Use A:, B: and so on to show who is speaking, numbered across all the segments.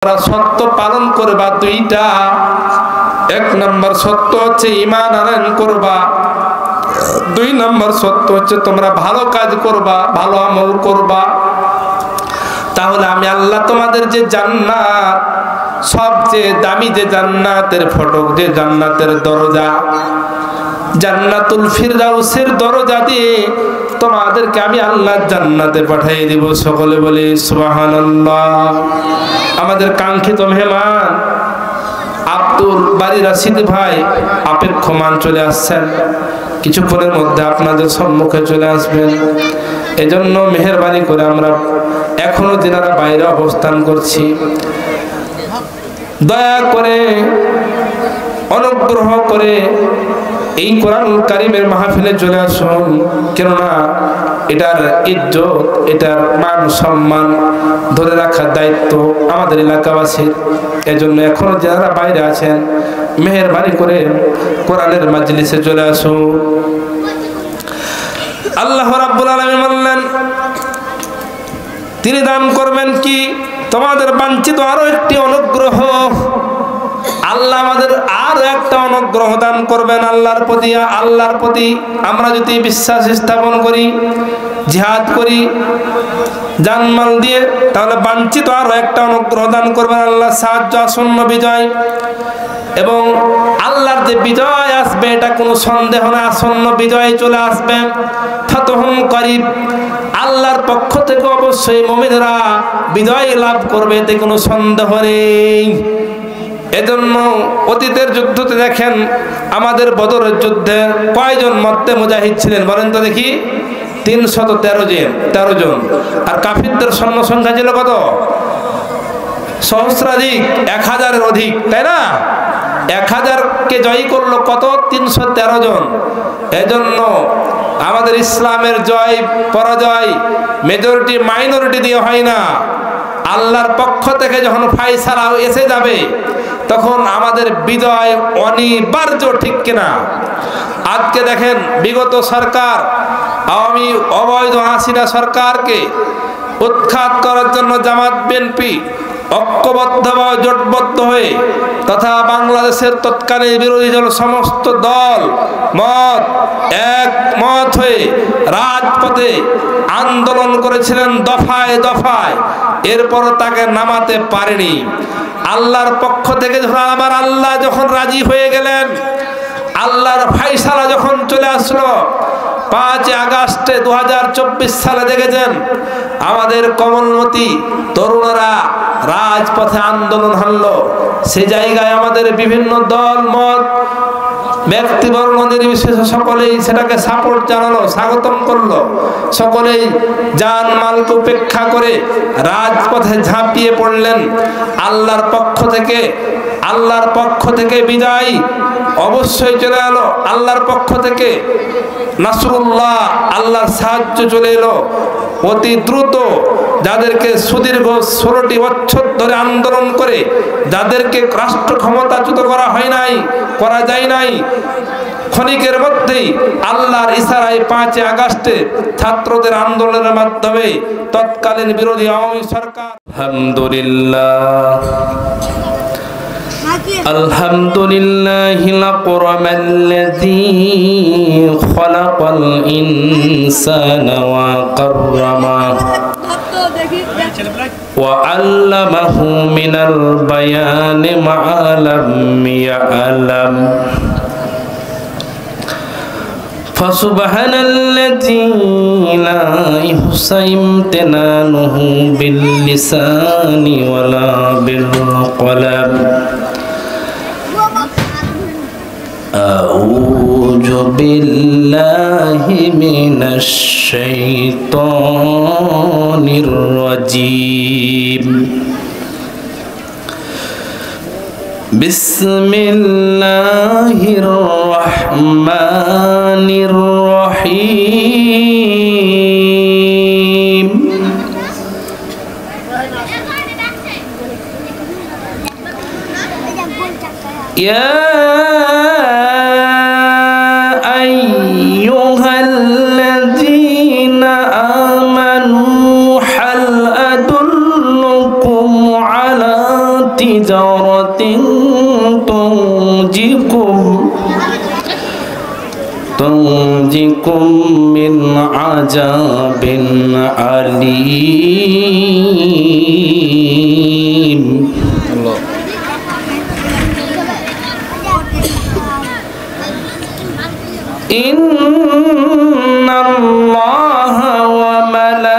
A: সত্য পালন করবা দুইটা। এক নম্বর সত্য হচ্ছে ঈমান আনয়ন করবা, দুই নম্বর সত্য হচ্ছে তোমরা ভালো কাজ করবা, ভালো আমল করবা। তাহলে আমি আল্লাহ তোমাদের যে জান্নাত, সবচেয়ে দামি যে জান্নাতের ফটক, যে জান্নাতের দরজা, জান্নাতুল ফিরদাউসের দরজা দিয়ে তোমাদেরকে আমি আল্লাহ জান্নাতে পাঠিয়ে দিব। সকলে বলি সুবহানাল্লাহ। আমাদের কাঙ্ক্ষিত মেহমান আব্দুল বারী রাশিদ ভাই অপেক্ষমান চলে আসছেন, কিছুক্ষণের মধ্যে আপনাদের সম্মুখে চলে আসবেন। এজন্য মেহেরবানি করে আমরা এখনো যারা বাইরে অবস্থান করছি, দয়া করে অনুগ্রহ করে এই কোরআনুল কারীমের মাহফিলে চলে আসুন। কেননা এটার ইজ্জত, এটার মান সম্মান ধরে রাখার দায়িত্ব আমাদের এলাকাবাসীর। এজন্য এখনো যারা বাইরে আছেন মেহেরবানি করে কোরআনের মাজলিসে চলে আসুন। আল্লাহ রাব্বুল আলামিন বললেন তিনি দান করবেন কি? তোমাদের বাঞ্ছিত আরো একটি অনুগ্রহ। আল্লাহ আমাদের আরো একটা অনুগ্রহ দান করবেন। আল্লাহর প্রতি আমরা যদি বিশ্বাস স্থাপন করি, জিহাদ করি জানমাল দিয়ে, তাহলে বাঞ্ছিত আরো একটা অনুগ্রহ দান করবেন আল্লাহ, সাহায্য, আসন্ন বিজয়। এবং আল্লাহর যে বিজয় আসবে এটা কোনো সন্দেহ না, আসন্ন বিজয় চলে আসবে। ফাতহুন করিব, আল্লাহর পক্ষ থেকে অবশ্যই মুমিনরা বিজয় লাভ করবে, এতে কোনো সন্দেহ নেই। এজন্য অতীতের যুদ্ধতে দেখেন, আমাদের বদরের যুদ্ধে কয়জন মধ্যে মুজাহিদ ছিলেন বলেন তো দেখি? 313 জন। আর কাফিরদের সৈন্য সংখ্যা ছিল কত? সহস্রাধিক, 1000-এর অধিক, তাই না? 1000-কে জয়ী করলো কত? 313 জন। এজন্য আমাদের ইসলামের জয় পরাজয় মেজরিটি মাইনরিটি দিয়ে হয় না, আল্লাহর পক্ষ থেকে যখন ফায়সালা এসে যাবে তখন আমাদের বিজয় অনিবার্য, ঠিক কিনা? আজকে দেখেন বিগত সরকার, আওয়ামী অবৈধ হাসিনা সরকারকে উৎখাত করার জন্য জামাত বিএনপি ঐক্যবদ্ধভাবে জোটবদ্ধ হয়ে তথা বাংলাদেশের তৎকালীন বিরোধী দল সমস্ত দল একমত হয়ে রাজপথে আন্দোলন করেছিলেন দফায় দফায়। এরপর তাকে নামাতে পারেনি। আল্লাহর পক্ষ থেকে যখন আবার আল্লাহ যখন রাজি হয়ে গেলেন, আল্লাহর ফায়সালা যখন চলে আসলো 5 আগস্টে 2024 সালে, দেখেছেন আমাদের কমলমতি তরুণরা রাজপথে আন্দোলন হানলো। সে জায়গায় আমাদের বিভিন্ন দল মত ব্যক্তিবর্ণ নির্বিশেষে সকলেই সেটাকে সাপোর্ট জানালো, স্বাগতম করলো। সকলেই জান মালকে উপেক্ষা করে রাজপথে ঝাঁপিয়ে পড়লেন। আল্লাহর পক্ষ থেকে বিজয় অবশ্যই চলে এলো। আল্লাহর পক্ষ থেকে নাসরুল্লাহ, আল্লাহর সাহায্য চলে এলো অতি দ্রুত। যাদেরকে সুদীর্ঘ 16টি বছর ধরে আন্দোলন করে যাদেরকে রাষ্ট্র ক্ষমতাচ্যুত করা যায় নাই, ক্ষণিকের মধ্যেই আল্লাহর ইশারায় 5 আগস্টে ছাত্রদের আন্দোলনের মাধ্যমে তৎকালীন বিরোধী আওয়ামী সরকার আলহামদুলিল্লাহিল আকরামাল্লাযী খালাকাল ইনসানা ওয়া কাররামা ওয়া আল্লামাহু মিনাল বায়ানি মা লাম ইয়ালাম। ফাসুবহানাল্লাযী লা ইহসা ইমতিনানুহু বিল লিসানি ওয়ালা বিল কলাম। আউযু বিল্লাহি মিনাশ শাইতানির রাজীম। বিসমিল্লাহির রহমানির রহিম। ইয়া আইয়ুহাল্লাযীনা আমানু হাল আদুল্লুকুম আলা
B: تجارة تنجيكم من عذاب أليم. إن الله وملائكته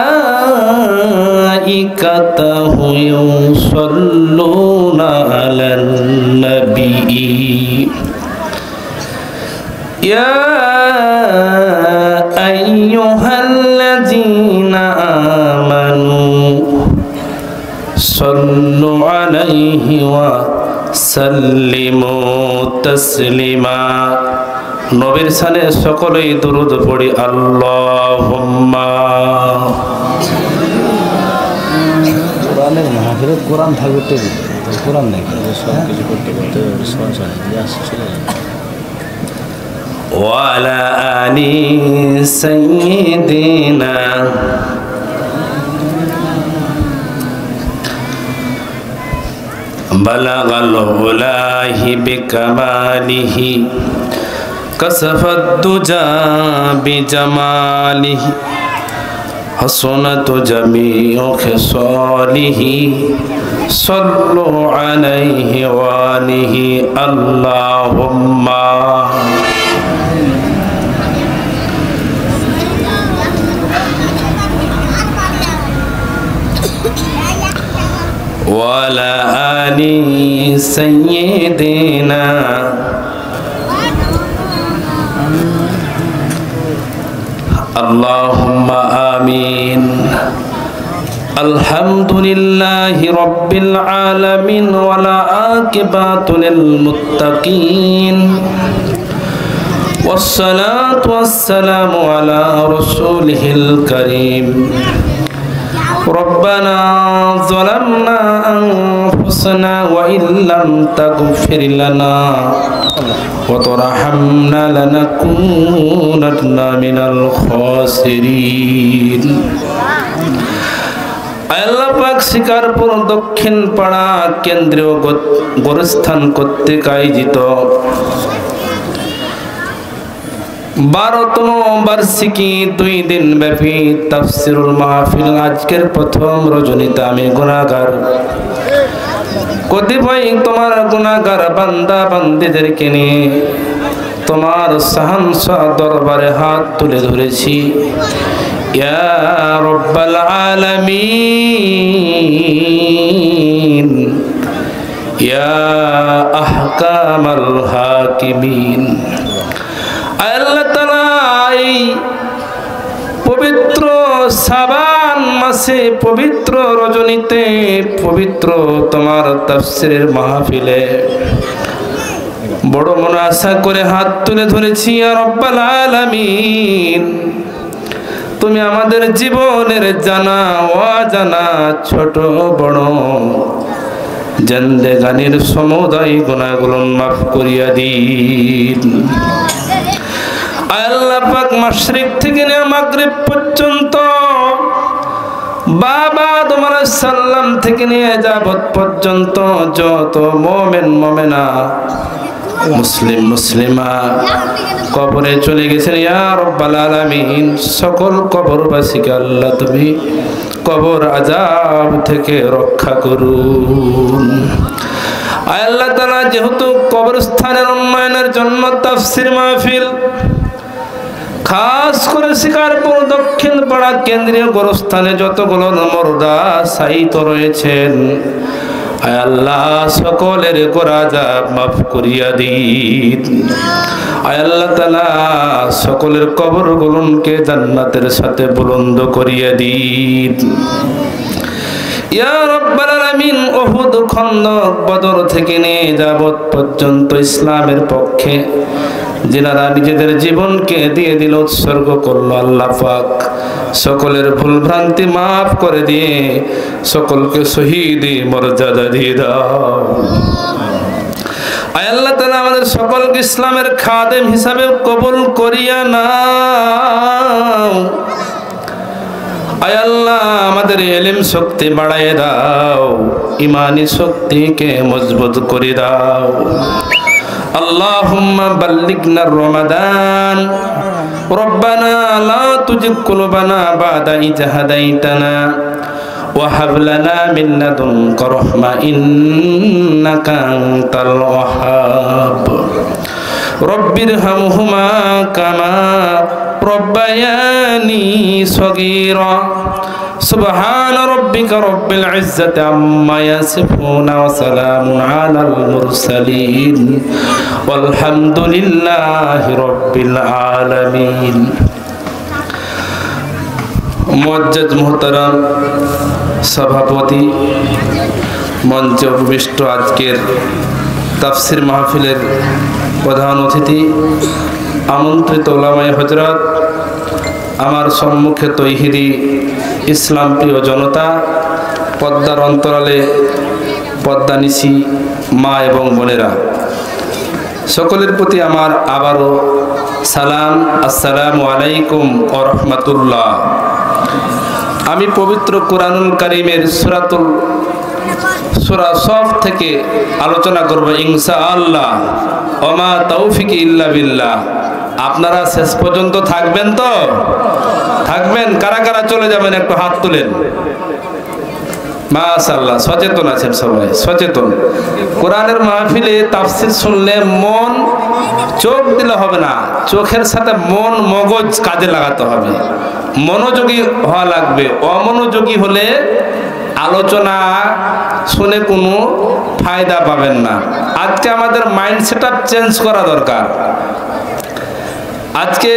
B: يصلون على النبي يا أيها الذين آمنوا صلوا عليه وسلموا تسليما. নবীর সানে সকলেই দুরূদ পড়ি আল্লাহুম্মা।
C: কোরআনের মাহফিলে কোরআন থাকবে তো কোরআন নেই সব কিছু করতে করতে
B: ওয়ালা আলি সাইয়্যিদিনা বালাগাল উলাহি বিকামালিহি كسفت الدجى بجماله حسنت جميع خصاله صلوا عليه وآله اللهم. وعلى آل سيدنا اللهم آمين. الحمد لله رب العالمين والعاقبة للمتقين والصلاة والسلام على رسوله الكريم. ربنا ظلمنا أنفسنا وإن لم تغفر لنا وترحمنا لنكونن من الخاسرين. আল্লাহ পাক শিকারপুর দক্ষিণ পাড়া কেন্দ্রীয় গোরস্থান কর্তৃক আয়োজিত 12তম বার্ষিকী 2 দিন ব্যাপী তাফসীরুল মাহফিল আজকের প্রথম রজনীতে আমি গুনাহগার কতিপয় তোমার গুনাহগার বান্দা বান্দীদেরকে নিয়ে তোমার শাহনশাহ দরবারে হাত তুলে ধরেছি। ইয়া রাব্বাল আলামিন ইয়া আহকামাল হাকিমিন। আল্লাহ তাআলা এই পবিত্র শাবান মাসে পবিত্র রজনীতে পবিত্র তোমার তাফসীরের মাহফিলে বড় মনে আশা করে হাত তুলে ধরেছি। ইয়া রাব্বাল আলামিন তুমি আমাদের জীবনের জানা অজানা ছোট বড় জিন্দেগানির সমুদায় গুনাহগুলো মাফ করিয়া দিন। আল্লাহ পাক মাশরিক থেকে নিয়ে মাগরিব পর্যন্ত বাবা আদম আলাইহিস সালাম থেকে নিয়ে যাবত পর্যন্ত যত মুমিন মুমিনা মুসলিম মুসলিমা কবরে চলে গেছেন ইয়া রাব্বাল আলামিন সকল কবরবাসীকে আল্লাহ তুমি কবর আযাব থেকে রক্ষা করুন। আল্লাহ তাআলা যেহেতু কবরস্থানের উন্নয়নের জন্য তাফসীর মাহফিল খাস করে শিকারপুর দক্ষিণ পাড়া কেন্দ্রীয় গোরস্থানে যতগুলো মুর্দা সাইত রয়েছেন আয় আল্লাহ সকলের গোরাজাব মাফ করিয়া দিন। আয় আল্লাহ তাআলা সকলের কবরগুলোকে জান্নাতের সাথে বুলন্দ করিয়া দিন। ইয়া রাব্বাল আলামিন উহুদ খন্দক বদর থেকে নিয়ে যাবত পর্যন্ত ইসলামের পক্ষে যারা নিজেদের জীবনকে দিয়ে দিল উৎসর্গ করলো আল্লাহ পাক সকলের ভুল ভ্রান্তি মাফ করে দিয়ে সকলকে শহীদি মর্যাদা দিয়ে দাও। আয় আল্লাহ তাআলা আমাদের সকলকে ইসলামের খাদেম হিসাবে কবুল করিয়া নাও। আয় আল্লাহ আমাদের ইলম শক্তি বাড়ায় দাও, ইমানি শক্তিকে মজবুত করে দাও। আল্লাহুম্মা বাল্লিগনা রমাদান, রব্বানা লা তুজিগ কুলুবানা বাদা ইয হাদাইতানা ওয়া হাব লানা মিন লাদুনকা রাহমা ইন্নাকা আনতাল ওয়াহ্হাব। রব্বিরহামহুমা কামা রব্বায়ানি সগীরা। সুবহান রাব্বিকা রব্বিল ইজ্জাতি আম্মা ইয়াসিফুন ওয়া সালামুন আলাল মুরসালিন ওয়ালহামদুলিল্লাহি রাব্বিল আলামিন। মুআজ্জাজ মুহতারাম সভাপতি, মঞ্চে উপবিষ্ট আজকের তাফসীর মাহফিলের প্রধান অতিথি, আমন্ত্রিত ওলামায়ে হযরত, আমার সম্মুখে তৌহিদি ইসলাম প্রিয় জনতা, পদ্মার অন্তরালে পদ্মানিশি মা এবং বোনেরা, সকলের প্রতি আমার আবারও সালাম, আসসালামু আলাইকুম ওয়া রাহমাতুল্লাহ। আমি পবিত্র কুরআনুল কারীমের সূরা সফ থেকে আলোচনা করব ইনশাআল্লাহ। ওমা তৌফিক ইল্লা বিল্লাহ। আপনারা শেষ পর্যন্ত থাকবেন তো? থাকবেন? কারা কারা চলে যাবেন একটু হাত তুলেন। মাশাআল্লাহ, সচেতন আছেন সবাই, সচেতন। কোরআনের মাহফিলে তাফসীর শুনলে মন, চোখ দিলে হবে না, চোখের সাথে মন মগজ কাজে লাগাতে হবে, মনোযোগী হওয়া লাগবে। অমনোযোগী হলে আলোচনা শুনে কোনো ফায়দা পাবেন না। আজকে আমাদের মাইন্ড সেটআপ চেঞ্জ করা দরকার। আজকে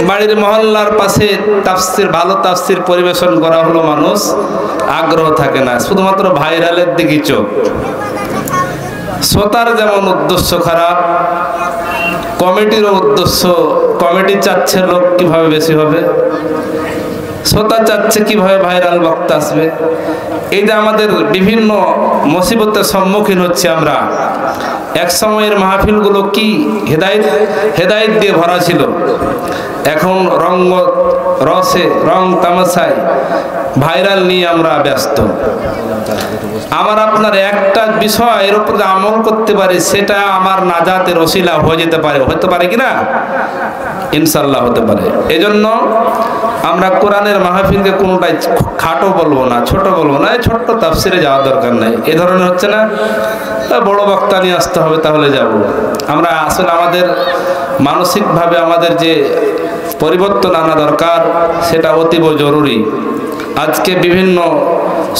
B: বাড়ির মহল্লার পাশে তাফসীর, ভালো তাফসীর পরিবেশন করা হলো, মানুষ আগ্রহ থাকে না, শুধুমাত্র ভাইরালের দিকে চোখ। শ্রোতার যেমন উদ্দেশ্য খারাপ, কমিটিরও উদ্দেশ্য, কমিটি চাচ্ছে লোক কিভাবে বেশি হবে, শ্রোতা চাচ্ছে কিভাবে ভাইরাল বক্তা আসবে। এই যে আমাদের বিভিন্ন মুসিবতের সম্মুখীন হচ্ছে আমরা। এক সময়ের মাহফিলগুলো কি হেদায়েত দিয়ে ভরা ছিল, এখন রসে, রং তামাশায়, ভাইরাল নিয়ে আমরা ব্যস্ত। আমার আপনার একটা বিষয়ের উপর আমল করতে পারি, সেটা আমার নাজাতের ওসিলা হয়ে যেতে পারে, হতে পারে কিনা? ইনশাআল্লাহ হতে পারে। এজন্য আমরা কোরআনের মাহফিলকে কোনোটাই খাটো বলবো না, ছোট বলবো না। ছোট্ট তাফসিরে যাওয়ার দরকার নাই। এই ধরনের হচ্ছে না, বড় বক্তা নিয়ে আসতে হবে তাহলে যাব। আমরা আসলে আমাদের মানসিকভাবে আমাদের যে পরিবর্তন আনা দরকার, সেটা অতীব জরুরি। আজকে বিভিন্ন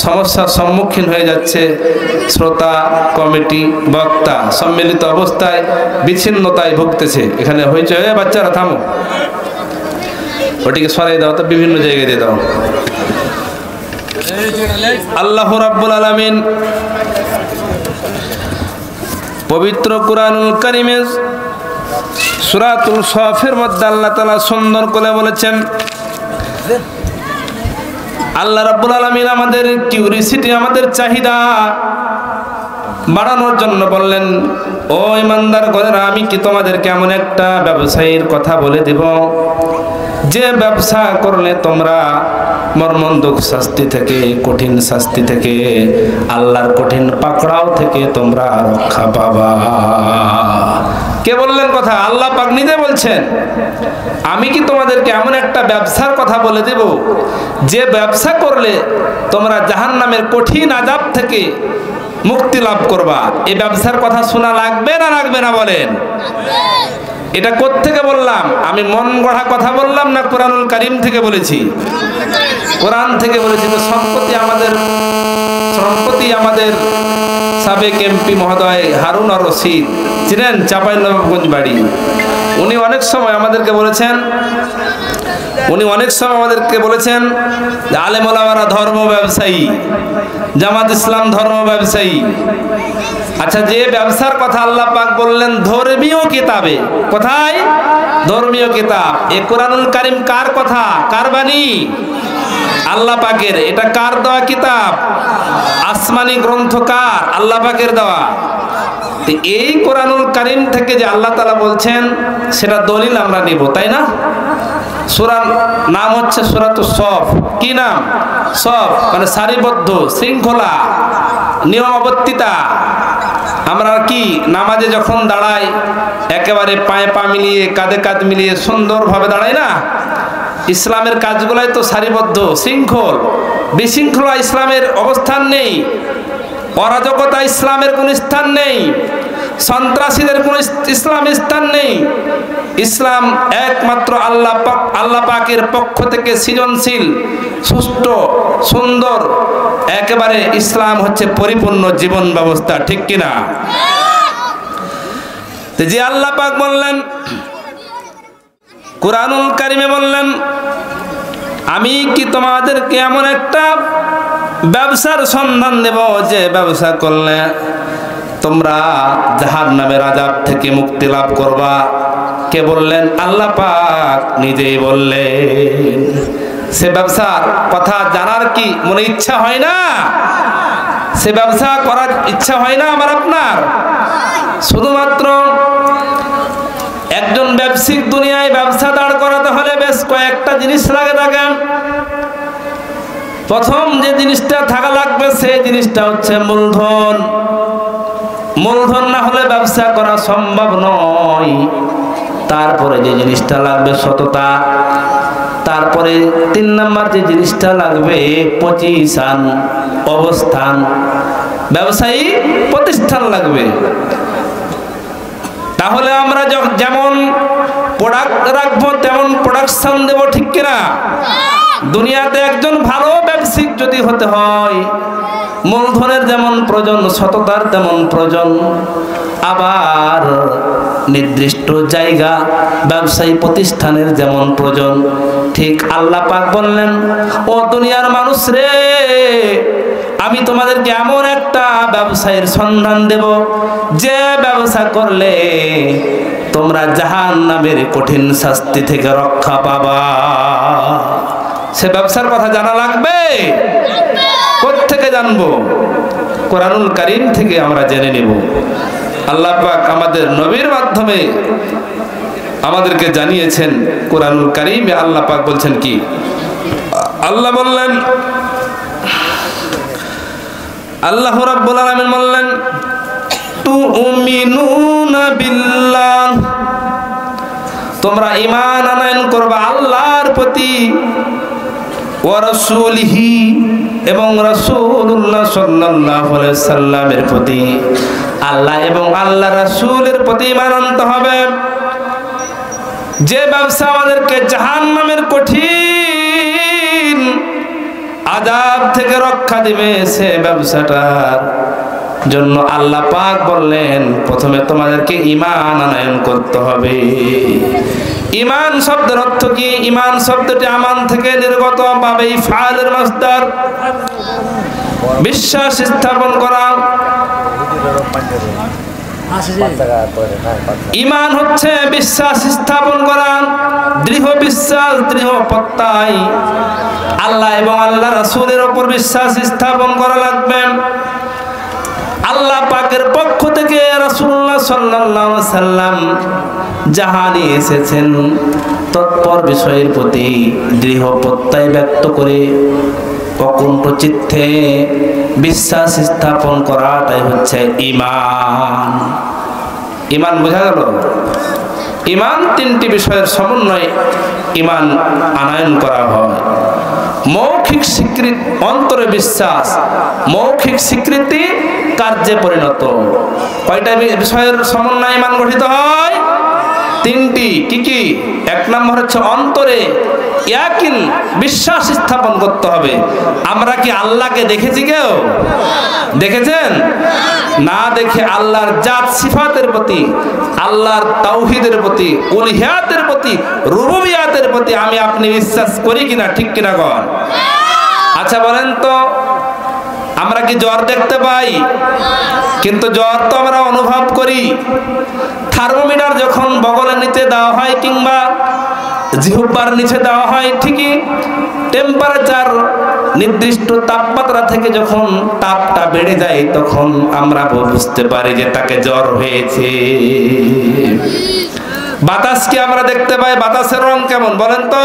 B: সমস্যার সম্মুখীন হয়ে যাচ্ছে শ্রোতা, কমিটি, বক্তা, সম্মিলিত অবস্থায় বিচ্ছিন্নতায় ভুগতেছে। এখানে হয়েছে, বাচ্চারা থামো, ওটিকে সরাই দাও তো, বিভিন্ন জায়গায় দিয়ে দাও। আল্লাহ রাব্বুল আলামিন পবিত্র কুরআনুল কারীমের সূরাতুল সফের মধ্যে আল্লাহ তাআলা সুন্দর করে বলেছেন, আল্লাহ রাব্বুল আলামিন আমাদের কিউরিসিটি, আমাদের চাহিদা বাড়ানোর জন্য বললেন, ও ইমানদার ঘরেরা, আমি কি তোমাদেরকে এমন একটা ব্যবসায়ীর কথা বলে দেব, যে ব্যবসা করলে তোমরা মর্মন্তুক শাস্তি থেকে, কঠিন শাস্তি থেকে, আল্লাহর কঠিন পাকড়াও থেকে তোমরা রক্ষা পাবা। কে বললেন কথা? আল্লাহ পাক নিজে বলছেন, আমি কি তোমাদেরকে এমন একটা ব্যবসার কথা বলে দেব, যে ব্যবসা করলে তোমরা জাহান্নামের কঠিন আযাব থেকে মুক্তি লাভ করবা। এই ব্যবসার কথা শোনা লাগবে না লাগবে না বলেন? এটা কোত্থেকে বললাম? আমি মন গড়া কথা বললাম না কুরআনুল কারীম থেকে বলেছি? কোরআন থেকে বলেছি। সম্প্রতি আমাদের সাবেক এমপি মহোদয় হারুন আর রশিদ, চিনেন? চাঁপাইনবাবগঞ্জ বাড়ি। উনি অনেক সময় আমাদেরকে বলেছেন যে আলেম ওলামারা ধর্ম ব্যবসায়ী, জামাত ইসলাম ধর্ম ব্যবসায়ী। আচ্ছা, যে ব্যবসার কথা আল্লাহ পাক বললেন ধর্মীয় কিতাবে, কোথায়? ধর্মীয় কিতাব। এই কুরআনুল কারীম কার কথা, কার বাণী? আল্লাহ পাকের। এটা কার দেওয়া কিতাব? আসমানি গ্রন্থ কার? আল্লাহ পাকের দেওয়া। এই কুরআনুল কারীম থেকে যে আল্লাহ তাআলা বলছেন, সেটা দলিল আমরা নিব, তাই না? সূরার নাম হচ্ছে সূরাতুস সফ। কি নাম? সফ মানে সারিবদ্ধ, শৃঙ্খলা, নিয়মাবর্তিতা। আমরা কি নামাজে যখন দাঁড়াই একেবারে পায়ে পা মিলিয়ে কাঁধে কাঁধ মিলিয়ে সুন্দরভাবে দাঁড়াই না? ইসলামের কাজগুলাই তো সারিবদ্ধ, শৃঙ্খল। বিশৃঙ্খলা ইসলামের অবস্থান নেই, অরাজকতা ইসলামের কোন স্থান নেই, সন্ত্রাসীদের কোন ইসলামের স্থান নেই। ইসলাম একমাত্র আল্লাহ পাকের পক্ষ থেকে সৃজনশীল, সুষ্ঠু, সুন্দর, একেবারে ইসলাম হচ্ছে পরিপূর্ণ জীবন ব্যবস্থা। ঠিক কিনা? যে আল্লাহ পাক বললেন কুরআনুল কারীমে, বললেন আমি কি তোমাদেরকে এমন একটা ব্যবসার সন্ধান দেব যে ব্যবসা করলে তোমরা জাহান্নামের আযাব থেকে মুক্তি লাভ করবা। কে বললেন? আল্লাহ পাক নিজেই বললেন। সে ব্যবসার কথা জানার কি মনে ইচ্ছা হয় না? সে ব্যবসা করার ইচ্ছা হয় না আমার আপনার? শুধুমাত্র একজন ব্যবসায়িক দুনিয়ায় ব্যবসা দাঁড় করাতে হলে বেশ কয়েকটা জিনিস লাগে থাকে। প্রথম যে জিনিসটা থাকা লাগবে সেই জিনিসটা হচ্ছে মূলধন। মূলধন না হলে ব্যবসা করা সম্ভব নয়। তারপরে যে জিনিসটা লাগবে সততা। তারপরে 3 নম্বর যে জিনিসটা লাগবে পজিশন, অবস্থান। ব্যবসায়ী প্রতিষ্ঠান লাগবে। তাহলে আমরা যেমন প্রোডাক্ট রাখবো তেমন প্রোডাকশন দেব। ঠিক কিনা? দুনিয়াতে একজন ভালো ব্যবসায়িক যদি হতে হয় মূলধনের যেমন প্রয়োজন, সততার তেমন প্রয়োজন। আবার নির্দিষ্ট জায়গা ব্যবসায়ী প্রতিষ্ঠানের যেমন প্রয়োজন। ঠিক আল্লাহ পাক বললেন, ও দুনিয়ার মানুষ রে, আমি তোমাদেরকে এমন একটা ব্যবসায়ের সন্ধান দেব যে ব্যবসা করলে তোমরা জাহান্নামের কঠিন শাস্তি থেকে রক্ষা পাবা। সে ব্যবসার কথা জানা লাগবে। কোত্থেকে জানবো? কোরআনুল কারীম থেকে আমরা জেনে নেব। আল্লাহ পাক আমাদের নবীর মাধ্যমে আমাদেরকে জানিয়েছেন। কোরআনুল কারীমে আল্লাহ পাক বলছেন কি? আল্লাহ বললেন, আল্লাহ রাব্বুল আলামিন বললেন, তুমিনুনা বিল্লাহ, তোমরা ঈমান আনয়ন করবা আল্লাহর প্রতি, ওয়া রাসূলিহি, এবং রাসূলুল্লাহ সাল্লাল্লাহু আলাইহি সাল্লামের প্রতি। আল্লাহ এবং আল্লাহ রাসূলের প্রতি ঈমান আনতে হবে। যে ব্যবসা আমাদেরকে জাহান্নামের কঠিন আযাব থেকে রক্ষা দিবে, সে ব্যবসাটার জন্য আল্লাহ পাক বললেন প্রথমে তোমাদেরকে ঈমান আনয়ন করতে হবে। ঈমান শব্দের অর্থ কি? ঈমান শব্দটি আমান থেকে নির্গত, ভাবে ফাইলের মাসদার, বিশ্বাস স্থাপন করা। ঈমান হচ্ছে বিশ্বাস স্থাপন করা, দৃঢ় বিশ্বাস, দৃঢ় প্রত্যয়। আল্লাহ এবং আল্লাহ রাসূলের উপর বিশ্বাস স্থাপন করা লাগবে। আল্লাহ পাকের পক্ষ থেকে রাসূলুল্লাহ সাল্লাল্লাহু আলাইহি সাল্লাম যাহা নিয়ে এসেছেন তৎপর বিষয়ের প্রতি দৃঢ় প্রত্যয় ব্যক্ত করে অকুণ্ঠ চিত্তে বিশ্বাস স্থাপন করাটাই হচ্ছে ঈমান। ঈমান বোঝা গেল? ঈমান 3টি বিষয়ের সমন্বয়ে ঈমান আনয়ন করা হয়। মৌখিক স্বীকৃতি, অন্তরে বিশ্বাস, মৌখিক স্বীকৃতি কার্যে পরিণত। কয়টা বিষয়ের সমন্বয়ে ঈমান গঠিত হয়? 3টি। কি কি? 1 নম্বর হচ্ছে অন্তরে ইয়াকিন, বিশ্বাস স্থাপন করতে হবে। আমরা কি আল্লাহকে দেখেছি? কেউ দেখেছেন? না দেখে আল্লাহর জাত সিফাতের প্রতি, আল্লাহর তাওহীদের প্রতি, উলহিয়াতের প্রতি, রুবুবিয়াতের প্রতি আমি আপনি বিশ্বাস করি কিনা? ঠিক কিনা কন? আচ্ছা বলেন তো, আমরা কি জ্বর দেখতে পাই? কিন্তু জ্বর তো আমরা অনুভব করি। থার্মোমিটার যখন বগলের নিচে দেওয়া হয় কিংবা জিহ্বার নিচে দেওয়া হয়, ঠিকই টেম্পারেচার নির্দিষ্ট তাপমাত্রা থেকে যখন তাপটা বেড়ে যায় তখন আমরা বুঝতে পারি যে তাকে জ্বর হয়েছে।
A: বাতাসকে আমরা দেখতে পাই, বাতাসের রং কেমন বলেন তো?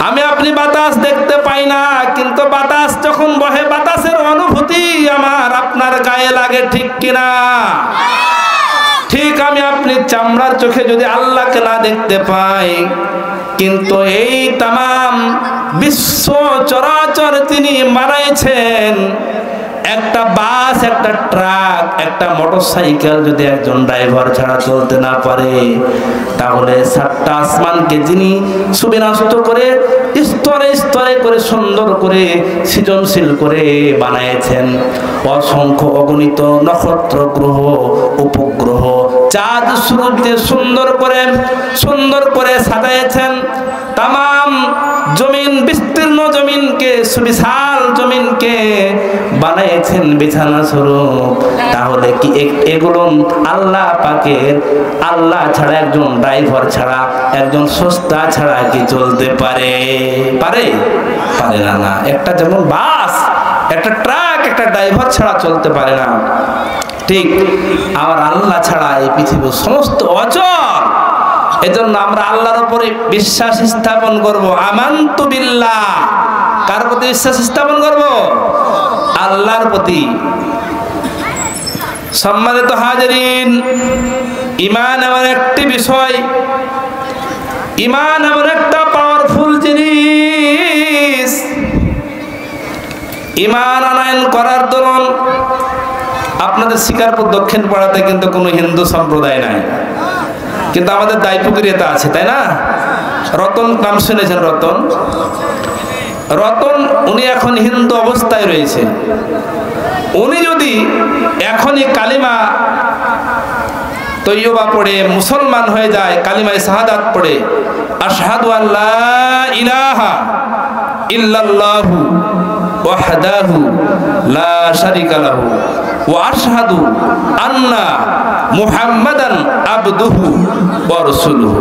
A: আমি আপনি বাতাস দেখতে পাই না, কিন্তু বাতাস যখন বহে বাতাসের অনুভূতি আমার আপনার গায়ে লাগে, ঠিক কিনা? ঠিক আমি আপনি চামড়ার চোখে যদি আল্লাহকে না দেখতে পাই, কিন্তু এই তামাম বিশ্ব চরাচর তিনি বানাইছেন। একটা বাস, একটা ট্রাক, একটা মোটরসাইকেল যদি একজন ড্রাইভার ছাড়া চলতে না পারে, তাহলে সাতটা আসমানকে যিনি সুবিন্যস্ত করে স্তরে স্তরে করে সুন্দর করে সৃজনশীল করে বানাইছেন, অসংখ্য অগণিত নক্ষত্র, গ্রহ, উপগ্রহ, চাঁদ, সূর্য সুন্দর করে সাজাইছেন। তামাম জমিন, বিস্তীর্ণ জমিনকে, সুবিশাল জমিনকে বানাইছেন বিছানা স্বরূপ। তাহলে কি এগুলো আল্লাহ পাকের? আল্লাহ ছাড়া, একজন ড্রাইভার ছাড়া, একজন সস্তা ছাড়া কি চলতে পারে? পারে না। একটা যেমন বাস, একটা ট্রাক, একটা ড্রাইভার ছাড়া চলতে পারে না, ঠিক আমার আল্লাহ ছাড়া এই পৃথিবীর সমস্ত অচল। এজন্য আমরা আল্লাহর উপরে বিশ্বাস স্থাপন করব। আমানতু বিল্লাহ, কার প্রতি বিশ্বাস স্থাপন করব? আল্লাহর প্রতি। সম্মানিত হাজিরিন, ঈমান এমন একটি বিষয়, ঈমান এমন একটা পাওয়ারফুল জিনিস। ঈমান আনয়ন করার দরুন আপনাদের শিকারপুর দক্ষিণ পাড়াতে কিন্তু কোনো হিন্দু সম্প্রদায় নাই, কিন্তু আমাদের দায়পুকুরিয়াতে আছে, তাই না? রতন নাম শুনেছেন? রতন উনি এখন হিন্দু অবস্থায় রয়েছে। উনি যদি এখনই কালিমা তৈয়বা পড়ে মুসলমান হয়ে যায়, কালিমায়ে শাহাদাত পড়ে, আশহাদু আল্লা ইলাহা ইল্লাল্লাহু ওয়াহদাহু লা শারীকা লাহু ওয়া আশহাদু আন্না মুহাম্মাদান আবদুহু ওয়া রাসূলুহু,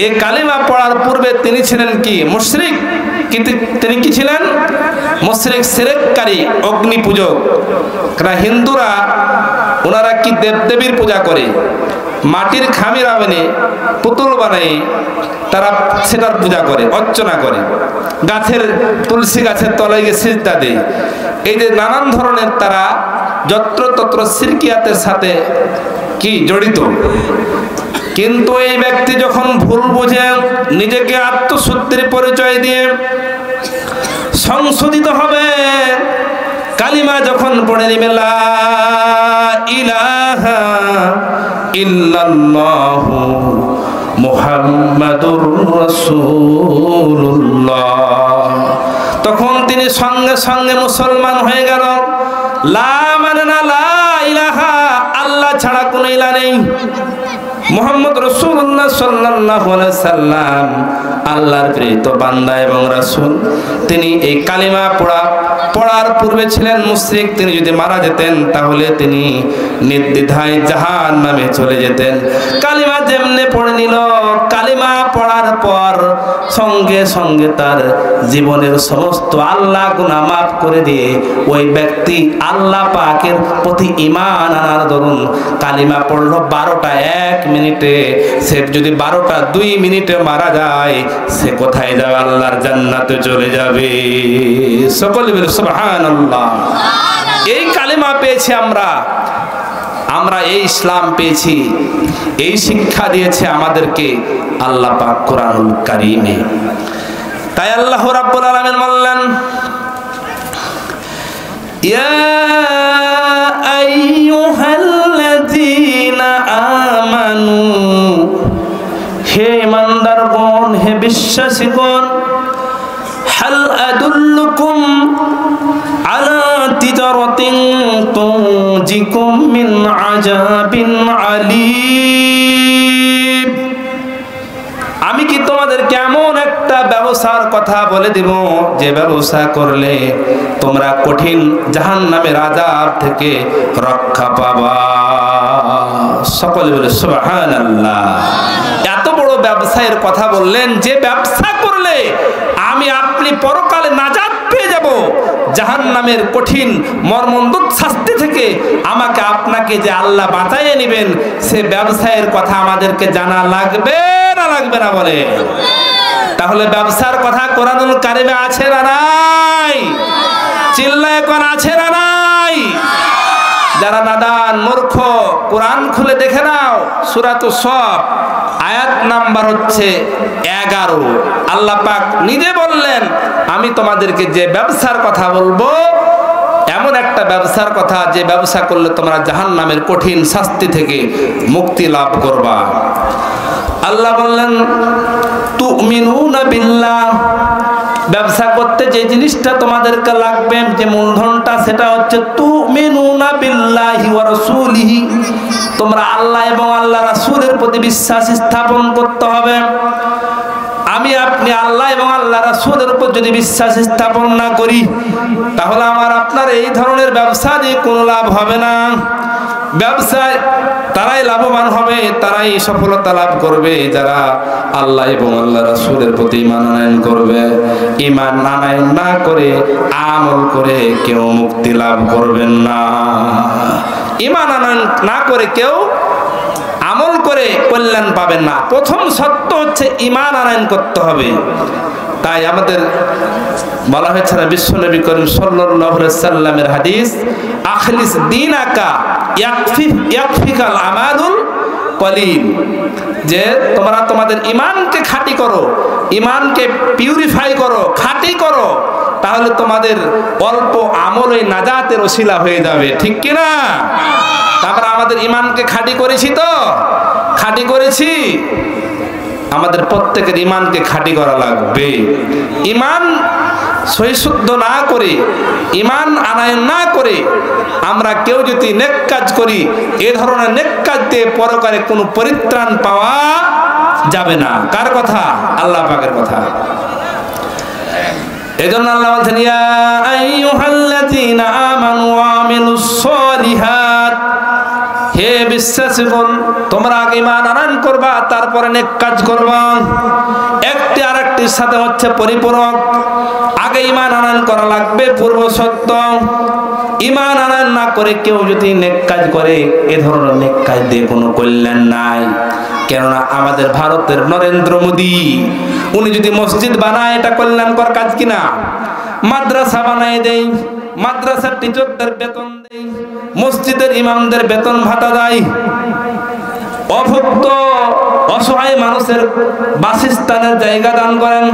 A: এই কালিমা পড়ার পূর্বে তিনি ছিলেন কি? মুশরিক। কিন্তু তিনি কি ছিলেন? মুশরিক, শিরককারী, অগ্নি পূজক। কারণ হিন্দুরা ওনারা কি দেবদেবীর পূজা করে, মাটির খামির আবেনে পুতুল বানায় তারা সেটার পূজা করে, অর্চনা করে, গাছের তুলসী গাছের তলায় গিয়ে সিজদা দেয়। এই যে নানান ধরনের তারা যত্রতত্র শিরকিয়াতের সাথে কি জড়িত। কিন্তু এই ব্যক্তি যখন ভুল বুঝে নিজেকে আত্মশুদ্ধির পরিচয় দিয়ে সংশোধিত হবে, কালিমা যখন পড়ে নেবে লা ইলাহা ইল্লাল্লাহু মুহাম্মাদুর রাসূলুল্লাহ, তখন তিনি সঙ্গে সঙ্গে মুসলমান হয়ে গেল। লা মানে না, লা ইলাহা, আল্লাহ ছাড়া কোনো ইলাহ নেই। মুহাম্মদ রাসূলুল্লাহ সাল্লাল্লাহু আলাইহি সাল্লাম আল্লাহর প্রেরিত বান্দা এবং রাসূল। তিনি এই কালিমা পড়ার পূর্বে ছিলেন মুশরিক। তিনি যদি মারা যেতেন তাহলে তিনি নির্দ্বিধায় জাহান্নামে চলে যেতেন। কালিমা যেমনে পড়ে নিল, কালিমা পড়ার পর সঙ্গে সঙ্গে তার জীবনের সমস্ত আল্লাহ গুনাহ মাফ করে দিয়ে ওই ব্যক্তি আল্লাহ পাকের প্রতি ঈমান আনার দরুন কালিমা পড়লো 12টা 1 মিনিটে। সে যদি 12টা 2 মিনিটে মারা যায়, সে কোথায় যাবে? আল্লাহর জান্নাতে চলে যাবে। সকলে বলে সুবহানাল্লাহ। এই কালিমা পেয়েছি আমরা এই ইসলাম পেয়েছি, এই শিক্ষা দিয়েছে আমাদেরকে আল্লাহ পাক কোরআনুল কারীমে। তাই আল্লাহ রাব্বুল আলামিন বললেন, ইয়া আইয়ুহাল্লাযীনা আমানু, হে ইমানদারগণ, হে বিশ্বাসীগণ, হাল আদুল্লুকুম আলা তিজারাতিন তুনজিকুম মিন আযাবিন আলীম, আমি কি তোমাদেরকে এমন একটা ব্যবসার কথা বলে দিব যে ব্যবসা করলে তোমরা কঠিন জাহান্নামের আযাব থেকে রক্ষা পাবা। সকলে বলে সুবহানাল্লাহ। এত বড় ব্যবসায়ের কথা বললেন যে ব্যবসা করলে আমি আপনি পরকালে নাজাত পেয়ে যাব, জাহান্নামের কঠিন মর্মন্তুদ শাস্তি থেকে আমাকে আপনাকে
B: থেকে যে আল্লাহ বাঁচাইয়ে নেবেন, সে ব্যবসায়ের কথা আমাদেরকে জানা লাগবে না লাগবে না বলে? তাহলে ব্যবসার কথা কোরআনুল কারিমে আছে না নাই? চিল্লায় কোন আছে না নাই? যারা নাদান মূর্খ, কোরআন খুলে দেখে নাও, সূরাতুস সফ আয়াত নাম্বার হচ্ছে 11। আল্লাহ পাক নিজে বললেন, আমি তোমাদেরকে যে ব্যবসার কথা বলবো, এমন একটা ব্যবসার কথা যে ব্যবসা করলে তোমরা জাহান্নামের কঠিন শাস্তি থেকে মুক্তি লাভ করবা। আল্লাহ বললেন, তুমিনুনা বিল্লাহ, ব্যবসা করতে যে জিনিসটা তোমাদেরকে লাগবে, যে মূলধনটা, সেটা হচ্ছে তুমিনুনা বিল্লাহি ওয়া রাসূলিহি, তোমরা আল্লাহ এবং আল্লাহ রাসূলের প্রতি বিশ্বাস স্থাপন করতে হবে। আমি আপনি আল্লাহ এবং আল্লাহ রাসূলের উপর যদি বিশ্বাস স্থাপন না করি, তাহলে আমার আপনার এই ধরনের ব্যবসা দিয়ে কোনো লাভ হবে না। ব্যবসায় তারাই লাভবান হবে, তারাই সফলতা লাভ করবে যারা আল্লাহ এবং আল্লাহ রাসূলের প্রতি ঈমান আনয়ন করবে। ঈমান আনয়ন না করে আমল করে কেউ মুক্তি লাভ করবেন না। ঈমান আনয়ন না করে কেউ আমল করে কল্যাণ পাবেন না। প্রথম সত্য হচ্ছে ঈমান আনয়ন করতে হবে। তাই আমাদের বলা হয়েছে না, বিশ্বনবী করিম সাল্লাল্লাহু আলাইহি সাল্লামের হাদিস, আখলিস দীনাকা ইয়াকফিকাল আমালুল কলিল, যে তোমরা তোমাদের ঈমানকে খাঁটি করো, ঈমানকে পিউরিফাই করো, খাঁটি করো, তাহলে তোমাদের অল্প আমলই নাজাতের ওসিলা হয়ে যাবে। ঠিক কি না? আমরা আমাদের ঈমানকে খাঁটি করেছি তো? খাঁটি করেছি। আমাদের প্রত্যেকের ঈমানকে খাঁটি করা লাগবে। ঈমান সহিশুদ্ধ না করে, ঈমান আনয়ন না করে আমরা কেউ যদি নেক কাজ করি, এ ধরনের নেক কাজ দিয়ে পরকালে কোনো পরিত্রাণ পাওয়া যাবে না। কার কথা? আল্লাহ পাকের কথা। এজন্য আল্লাহ বলছেন, ইয়া আইয়ুহাল্লাযীনা আমানু ওয়া আমিলুস সলিহাত, হে বিশ্বাসীগণ, তোমরা আগে ঈমান আনয়ন করবা, তারপরে নেক কাজ করবা। একটি আরেকটির সাথে হচ্ছে পরিপূরক। আগে ঈমান আনয়ন করা লাগবে পূর্ব সত্য। ঈমান আনয়ন না করে কেউ যদি নেক কাজ করে, এ ধরনের নেক কাজ দিয়ে কোনো কল্যাণ নাই। কেননা আমাদের ভারতের নরেন্দ্র মোদী, উনি যদি মসজিদ বানায়, এটা কল্যাণকর কাজ কিনা? মাদ্রাসা বানায় দেয়, মাদ্রাসার টিচারদের বেতন দেয়, মসজিদের ইমামদের বেতন ভাতা দেয়, অভুক্ত অসহায় মানুষের বাসস্থানের জায়গা দান করেন,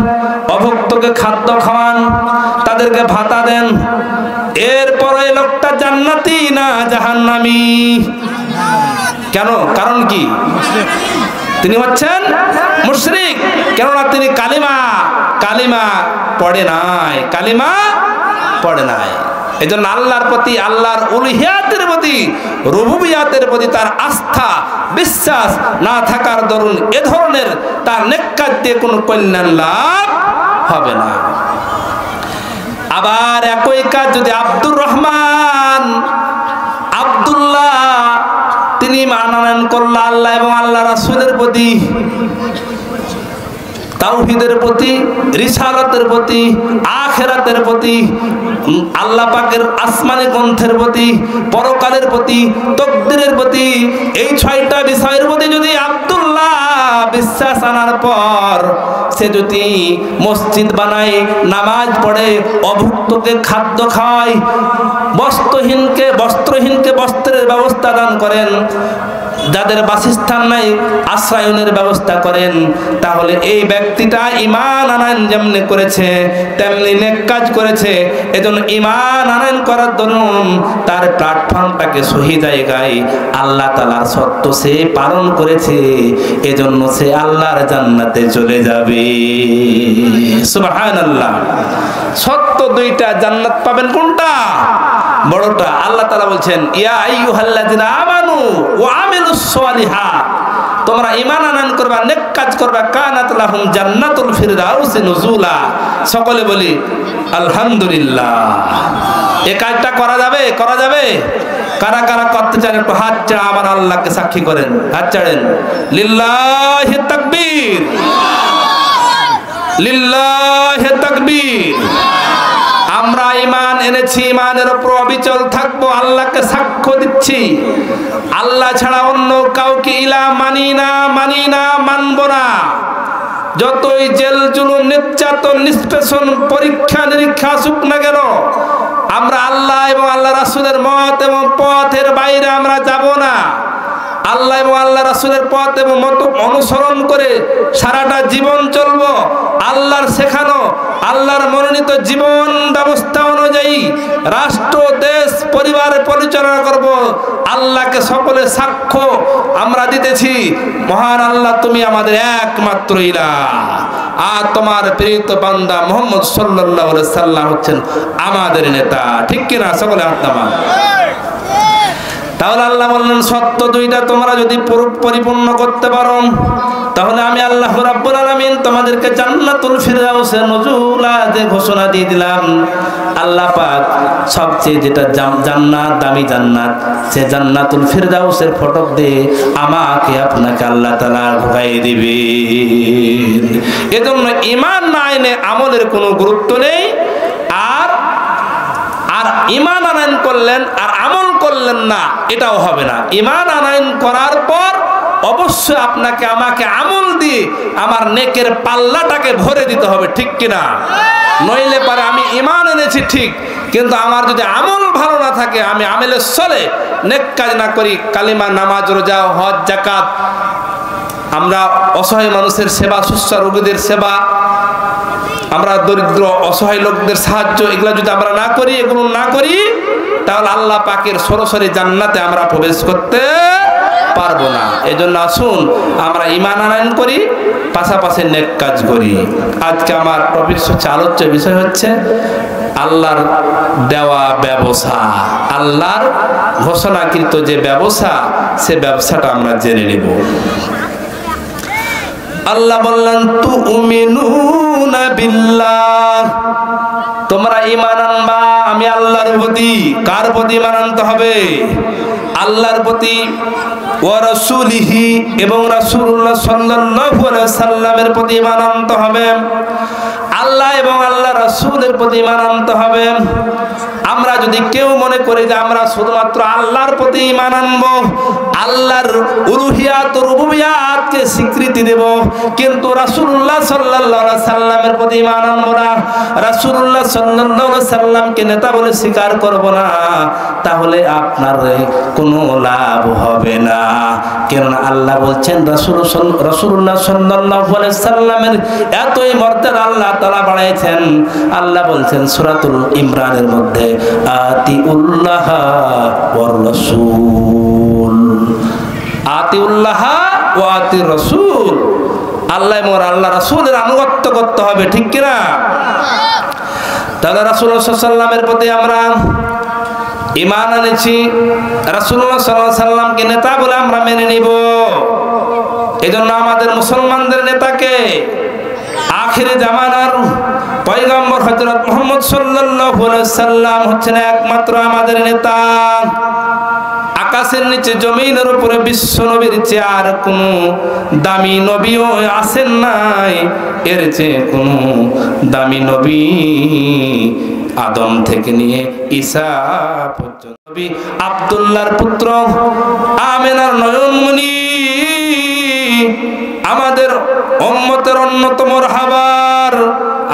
B: অভুক্তকে খাদ্য খাওয়ান, তাদেরকে ভাতা দেন। এরপরে লোকটা জান্নাতি না জাহান্নামী? কেন? কারণ কি? তিনি হচ্ছেন মুশরিক। কেননা তিনি কালিমা পড়ে নাই, কালিমা পড়ে নাই। এই জন্য আল্লাহর প্রতি, আল্লাহর উলুহিয়াতের প্রতি, রুবুবিয়াতের প্রতি তার আস্থা বিশ্বাস না থাকার দরুন এ ধরনের তার নেক কাজ দিয়ে কোনো কল্যাণ লাভ হবে না। আবার একই কাজ যদি আব্দুর রহমান, আব্দুল্লাহ, তিনি ঈমান আনয়ন করলেন আল্লাহ এবং আল্লাহ রাসূলের প্রতি, তাওহীদের প্রতি, রিসালাতের প্রতি, আখিরাতের প্রতি, আল্লাহ পাকের আসমানি গ্রন্থের প্রতি, পরকালের প্রতি, তাকদীরের প্রতি, এই 6টা বিষয়ের প্রতি যদি আব্দুল্লাহ বিশ্বাস আনার পর সে যদি মসজিদ বানায়, নামাজ পড়ে, অভুক্তকে খাদ্য খাওয়ায়, বস্ত্রহীনকে বস্ত্রের ব্যবস্থা দান করেন, যাদের বাসস্থান নাই আশ্রয়নের ব্যবস্থা করেন, তাহলে এই ব্যক্তিটা ঈমান আনয়ন যেমনি করেছে তেমনি নেক কাজ করেছে। এজন্য ঈমান আনয়ন করার দরুন তার প্ল্যাটফর্মটাকে সহি জায়গায় আল্লাহ তাআলার সত্য সে পালন করেছে, এজন্য সে আল্লাহর জান্নাতে চলে যাবে। সুবহানাল্লাহ। সত্য দুইটা, জান্নাত পাবেন কোনটা? বড়টা। আল্লাহ তাআলা বলছেন, ইয়া আইয়ুহাল্লাযিনা আমানু ওয়া আমিলুস সলিহাত, তোমরা ঈমান আনয়ন করবা, নেক কাজ করবা, কানাত লাহুম জান্নাতুল ফিরদাউসি নুজুলা। সকলে বলি আলহামদুলিল্লাহ। এই কাজটা করা যাবে? করা যাবে? কারা কারা করতে চান একটু হাত চাড়া আমার আল্লাহকে সাক্ষী করেন, হাত চাড়েন। লিল্লাহি তাকবীর, লিল্লাহি তাকবীর।
A: আমরা ঈমান এনেছি, ঈমানের উপর অবিচল থাকবো, আল্লাহকে সাক্ষ্য দিচ্ছি আল্লাহ ছাড়া অন্য কাউকে ইলাহ মানি না, মানব না। যতই জেল জুলুম নির্যাতন নিষ্পেষণ পরীক্ষা নিরীক্ষা আসুক না কেন, আমরা আল্লাহ এবং আল্লাহ রাসূলের মত এবং পথের বাইরে আমরা যাব না। আল্লাহ এবং আল্লাহ রাসূলের পথ এবং মত অনুসরণ করে সারাটা জীবন চলবো। আল্লাহর শেখানো, আল্লাহর মনোনীত জীবন ব্যবস্থা অনুযায়ী রাষ্ট্র, দেশ, পরিবার পরিচালনা করব। আল্লাহকে সকলে সাক্ষ্য আমরা দিতেছি, মহান আল্লাহ তুমি আমাদের একমাত্র ইলাহ, আর তোমার প্রেরিত বান্দা মুহাম্মদ সাল্লাল্লাহু আলাইহি সাল্লাম হচ্ছেন আমাদের নেতা। ঠিক কি না? সকলে হাত নামান। তাহলে আল্লাহ বললেন সত্য দুইটা তোমরা যদি পরিপূর্ণ করতে পারো, তাহলে আমি আল্লাহ রাব্বুল আলামিন তোমাদেরকে জান্নাতুল ফিরদাউসে নজুলা যে ঘোষণা দিয়ে দিলাম। আল্লাহ পাক সবচেয়ে যেটা জান্নাত, দামি জান্নাত, সে জান্নাতুল ফিরদাউসের ফটক দিয়ে আমাকে আপনাকে আল্লাহ তাআলা ঢুকাই দিবেন। এজন্য ঈমান না এনে আমলের কোনো গুরুত্ব নেই। আর ঈমান আনয়ন করলেন আর আমল করলেন না, এটাও হবে না। ঈমান আনয়ন করার পর অবশ্যই আপনাকে আমাকে আমল দিয়ে আমার নেকের পাল্লাটাকে ভরে দিতে হবে। ঠিক কিনা? নইলে পারে আমি ঈমান এনেছি ঠিক, কিন্তু আমার যদি আমল ভালো না থাকে, আমি আমলের চলে নেক কাজ না করি, কালিমা, নামাজ, রোজা, হজ, যাকাত, আমরা অসহায় মানুষের সেবা, শুশ্রূষা, রোগীদের সেবা, আমরা দরিদ্র অসহায় লোকদের সাহায্য, এগুলো যদি আমরা না করি, এগুলো না করি, তাহলে আল্লাহ পাকের সরাসরি জান্নাতে আমরা প্রবেশ করতে পারবো না। এজন্য আসুন আমরা ঈমান আনয়ন করি, পাশাপাশি নেক কাজ করি। আজকে আমার টপিক হচ্ছে, আলোচ্য বিষয় হচ্ছে আল্লাহর দেওয়া ব্যবসা, আল্লাহর ঘোষণাকৃত যে ব্যবসা, সে ব্যবসাটা আমরা জেনে নেব। আল্লাহ বললেন তুমিনুনা বিল্লাহ, তোমরা ঈমান আনবা আমি আল্লাহর প্রতি। কার প্রতি ঈমান আনতে হবে? আল্লাহর প্রতি। ওয়া রাসূলিহি, এবং রাসূলুল্লাহ সাল্লাল্লাহু আলাইহি সাল্লামের প্রতি ঈমান আনতে হবে। আল্লাহ এবং আল্লাহ রাসূলের প্রতি ঈমান আনতে হবে। আমরা যদি কেউ মনে করি যে আমরা শুধুমাত্র আল্লাহর প্রতি ঈমান আনবো, আল্লাহর উলুহিয়াত ও রুবুবিয়াতকে স্বীকৃতি দেব, কিন্তু রাসূলুল্লাহ সাল্লাল্লাহু আলাইহি সাল্লামের প্রতি ঈমান আনবো না, রাসূলুল্লাহ সাল্লাল্লাহু আলাইহি সাল্লামকে নেতা বলে স্বীকার করব না, তাহলে আপনার কোনো লাভ হবে না। কেননা আল্লাহ বলছেন, রাসূলুল্লাহ সাল্লাল্লাহু আলাইহি সাল্লামের এতই মর্যাদা আল্লাহ তাআলা বাড়াইছেন। আল্লাহ বলছেন সূরাতুল ইমরানের মধ্যে, আতিউল্লাহ ওয়ার রাসূল, আতিউল্লাহ ওয়া আতির রাসূল, আল্লাহ এবং আল্লাহ রাসূলের আনুগত্য করতে হবে। ঠিক কি না? তাহলে রাসূলুল্লাহ সাল্লাল্লাহু আলাইহি সাল্লামের প্রতি আমরা ঈমান এনেছি, রাসূলুল্লাহ সাল্লাল্লাহু আলাইহি সাল্লামকে নেতা বলে আমরা মেনে নিব। এজন্য আমাদের মুসলমানদের নেতাকে আখিরে জামানার পয়গম্বর হযরত মুহাম্মদ সাল্লাল্লাহু আলাইহি সাল্লাম হচ্ছেন একমাত্র আমাদের নেতা। আকাশের নিচে জমিনের উপরে বিশ্ব নবীর চেয়ে আর কোন দামি নবীও আসেন নাই, এর চেয়ে কোন দামি নবী আদম থেকে নিয়ে ঈসা পর্যন্ত, নবী আব্দুল্লাহর পুত্র, আমিনার নয়নমণি, আমাদের উম্মতের অন্যতম রাহবার,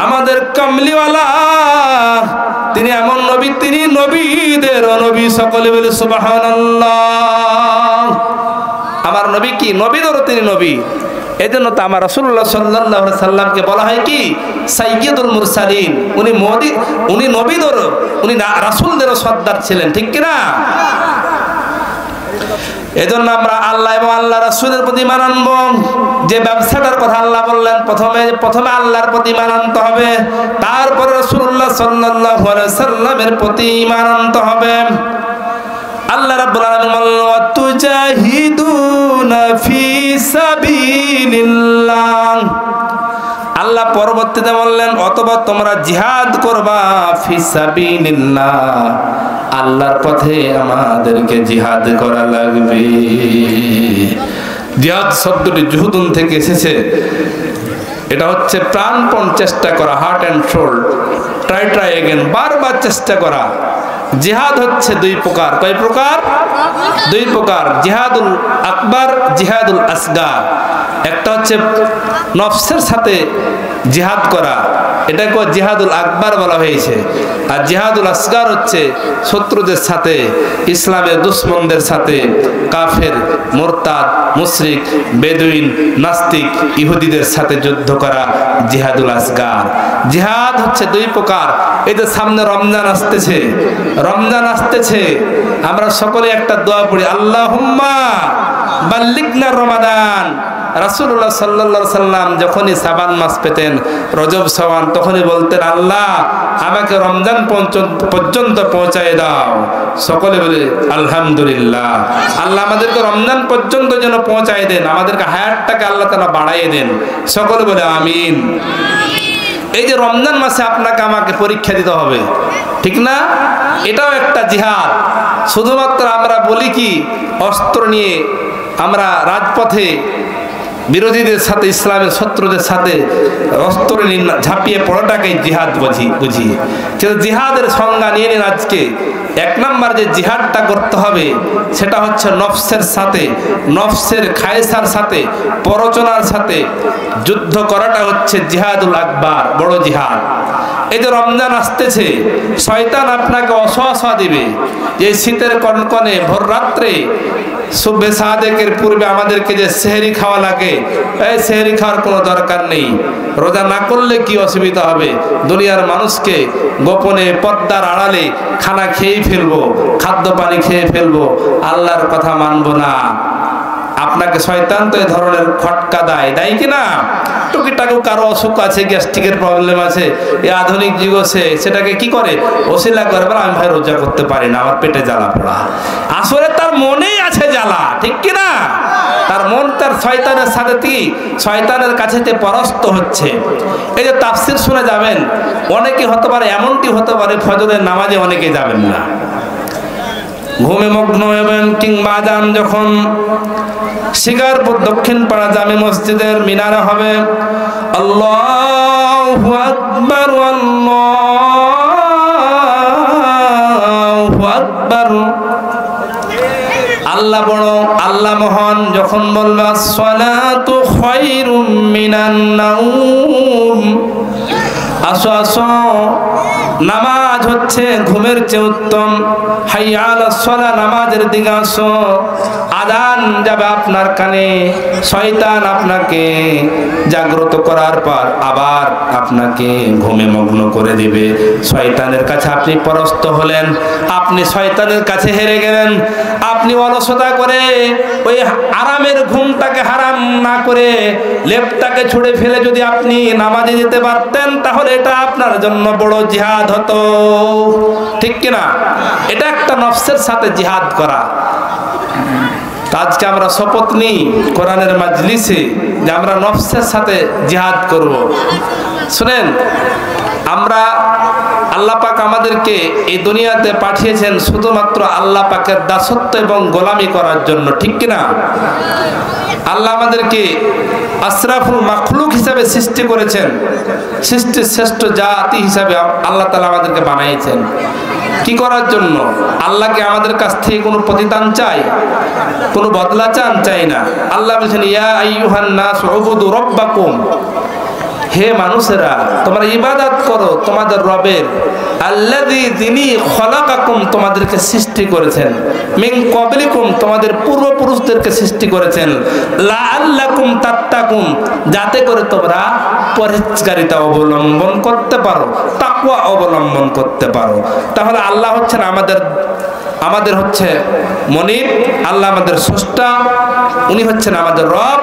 A: আমাদের কামলিওয়ালা, তিনি এমন নবী, তিনি নবীদের নবী। সকলে বলে সুবহানাল্লাহ। আমার নবী কি? নবীদেরও তিনি নবী। এজন্য তো আমার রাসূলুল্লাহ সাল্লাল্লাহু আলাইহি সাল্লামকে বলা হয় কি সাইয়্যিদুল মুরসালিন। উনি নবীদেরও, উনি রাসূলদেরও সর্দার ছিলেন। ঠিক কি না? এজন্য আমরা আল্লাহ এবং আল্লাহ রাসূলের প্রতি ঈমান আনবো। যে ব্যবসাটার কথা আল্লাহ বললেন, প্রথমে আল্লাহর প্রতি ঈমান আনতে হবে, তারপরে রাসূলুল্লাহ সাল্লাল্লাহু আলাইহি সাল্লামের প্রতি ঈমান আনতে হবে। আল্লাহ রাব্বুল আলামিন বললেন, ওয়া তুজাহিদুনা ফি সাবিলিল্লাহ। আল্লাহ পরবর্তীতে বললেন, অথবা তোমরা জিহাদ করবা ফি সাবিলিল্লাহ, আল্লাহর পথে আমাদেরকে জিহাদ করা লাগবে। জিহাদ শব্দটি জুহুদুন থেকে এসেছে। এটা হচ্ছে প্রাণপণ চেষ্টা করা, heart and soul try again, বারবার চেষ্টা করা। জিহাদ হচ্ছে দুই প্রকার। কয় প্রকার? দুই প্রকার। জিহাদুল আকবার, জিহাদুল আসগার। একটা হচ্ছে নফসের সাথে জিহাদ করা, এটাকে জিহাদুল আকবার বলা হয়েছে। আর জিহাদুল আসগার হচ্ছে শত্রুদের সাথে, ইসলামের দুশ্মনদের সাথে, কাফের, মুরতাদ, মুশরিক, বেদুইন, নাস্তিক, ইহুদিদের সাথে যুদ্ধ করা জিহাদুল আসগার। জিহাদ হচ্ছে দুই প্রকার। এই যে সামনে রমজান আসতেছে, রমজান আসতেছে, আমরা সকলে একটা দোয়া পড়ি, আল্লাহুম্মা বাল্লিগনা রমাদান। রাসূলুল্লাহ সাল্লাল্লাহু আলাইহি সাল্লাম যখনই শাবান মাস পেতেন, রজব শাবান, তখনই বলতেন, আল্লাহ আমাকে রমজান পর্যন্ত পৌঁছায় দাও। সকলে বলে আলহামদুলিল্লাহ। আল্লাহ আমাদেরকে রমজান পর্যন্ত যেন পৌঁছায় দেন, আমাদেরকে হায়াতটাকে আল্লাহ তাআলা বাড়াইয়ে দেন। সকলে বলে আমিন। এই যে রমজান মাসে আপনাকে আমাকে পরীক্ষা দিতে হবে, ঠিক না? এটাও একটা জিহাদ। শুধুমাত্র আমরা বলি কি, অস্ত্র নিয়ে আমরা রাজপথে বিরোধীদের সাথে, ইসলামের শত্রুদের সাথে অস্ত্র ঝাঁপিয়ে পড়াটাকে জিহাদ বুঝি। কিন্তু জিহাদের সংজ্ঞা নিয়ে নিন আজকে। এক নম্বর যে জিহাদটা করতে হবে সেটা হচ্ছে নফসের সাথে, নফসের খায়সার সাথে, প্ররোচনার সাথে যুদ্ধ করাটা হচ্ছে জিহাদুল আকবার, বড় জিহাদ। এই যে রমজান আসতেছে, শয়তান আপনাকে অসহসা দিবে যে শীতের কনকনে ভোর রাত্রে সুবহে সাদেকের পূর্বে আমাদেরকে যে সেহরি খাওয়া লাগে, এই সেহরি খাওয়ার কোনো দরকার নেই, রোজা না করলে কি অসুবিধা হবে, দুনিয়ার মানুষকে গোপনে পর্দার আড়ালে খানা খেয়ে ফেলবো, খাদ্য পানি খেয়ে ফেলবো, আল্লাহর কথা মানবো না। আপনাকে শয়তান তো এই ধরনের খটকা দেয় কি না? টুকিটাকু কারো অসুখ আছে, গ্যাস্ট্রিকের প্রবলেম আছে, এই আধুনিক যুগ সেটাকে কি করে, ওসিলা করে, আমি ভাই রোজা করতে পারি না, আমার পেটে জ্বালা পোড়া। আসলে তার মনেই আছে জ্বালা, ঠিক কি না? তার মন তার শয়তানের সাথে শয়তানের কাছে পরাস্ত হচ্ছে। এই যে তাফসীর শুনে যাবেন, অনেকে হতে পারে, এমনটি হতে পারে ফজরের নামাজে অনেকে যাবেন না, ঘুমে মগ্ন হবেন, কিংবা আযান যখন শিকারপুর দক্ষিণ পাড়া জামে মসজিদের মিনারে হবে, আল্লাহু আকবার, আল্লাহু আকবার, আল্লাহ বড়, আল্লাহ মহান যখন বলবে আসসালাতু খায়রুম মিনান নাওম, আসো আসো নামাজ হচ্ছে ঘুমের চেয়ে উত্তম, হাইয়া আলাস সালাহ, নামাজের দিকে আসো। আযান যাবে আপনার কানে, শয়তান আপনাকে জাগ্রত করার পর আবার আপনাকে ঘুমে মগ্ন করে দিবে। শয়তানের কাছে আপনি পরাস্ত হলেন, আপনি শয়তানের কাছে হেরে গেলেন। আপনি অলসতা করে ওই আরামের ঘুমটাকে হারাম না করে লেপটাকে ছুঁড়ে ফেলে যদি আপনি নামাজে যেতে পারতেন, তাহলে এটা আপনার জন্য বড় জিহাদ হতো, ঠিক কিনা? এটা একটা নফসের সাথে জিহাদ করা। আজকে আমরা শপথ নিই কোরআনের মাজলিসে যে আমরা নফসের সাথে জিহাদ করব। শুনেন, আমরা আল্লাহ পাক আমাদেরকে এই দুনিয়াতে পাঠিয়েছেন শুধুমাত্র আল্লাহ পাকের দাসত্ব এবং গোলামি করার জন্য, ঠিক কিনা? আল্লাহ আমাদেরকে আশরাফুল মাখলুক হিসাবে সৃষ্টি করেছেন, সৃষ্টির শ্রেষ্ঠ জাতি হিসাবে আল্লাহ তাআলা আমাদেরকে বানিয়েছেন। কি করার জন্য? আল্লাহকে আমাদের কাছ থেকে কোনো প্রতিদান চাই, কোনো বদলা চাই না। আল্লাহ বলেছেন, ইয়া আইয়ুহান নাস উবুদু রাব্বাকুম, হে মানুষেরা তোমরা ইবাদত করো তোমাদের রবের, আল্লাযী, যিনি খলাকাকুম, তোমাদেরকে সৃষ্টি করেছেন, মিন ক্বাবলিকুম, তোমাদের পূর্বপুরুষদেরকে সৃষ্টি করেছেন, লাআল্লাকুম তাত্তাকুন, যাতে করে তোমরা পরহেজগারিতা অবলম্বন করতে পারো, তাকওয়া অবলম্বন করতে পারো। তাহলে আল্লাহ হচ্ছেন আমাদের হচ্ছে মনিব, আল্লাহ আমাদের স্রষ্টা, উনি হচ্ছেন আমাদের রব।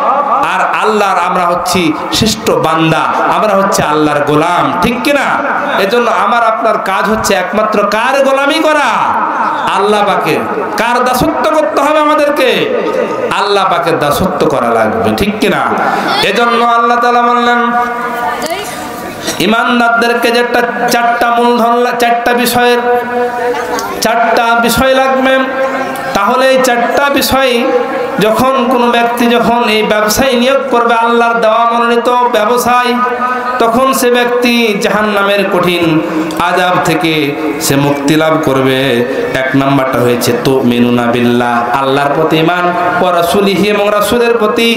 A: আর আল্লাহর আমরা হচ্ছি শ্রেষ্ঠ বান্দা, আমরা হচ্ছে আল্লাহর গোলাম, ঠিক কিনা? এজন্য আমার আপনার কাজ হচ্ছে একমাত্র কার গোলামি করা? আল্লাহ পাকের। কার দাসত্ব করতে হবে আমাদেরকে? আল্লাহ পাকের দাসত্ব করা লাগবে, ঠিক কিনা? এজন্য আল্লাহ তাআলা বললেন ইমানদারদেরকে যেটা চারটা মূলধন, চারটা বিষয় লাগবে। তাহলে এই চারটা বিষয় যখন কোনো ব্যক্তি যখন এই ব্যবসায় নিয়োগ করবে, আল্লাহর দেওয়া মনোনীত ব্যবসায়,
B: তখন সে ব্যক্তি জাহান্নামের কঠিন আযাব থেকে সে মুক্তি লাভ করবে। এক নাম্বারটা হয়েছে তুমিনুনা বিল্লাহ, আল্লাহর প্রতি ঈমান, ওয়া রাসূলিহি এবং রাসূলের প্রতি।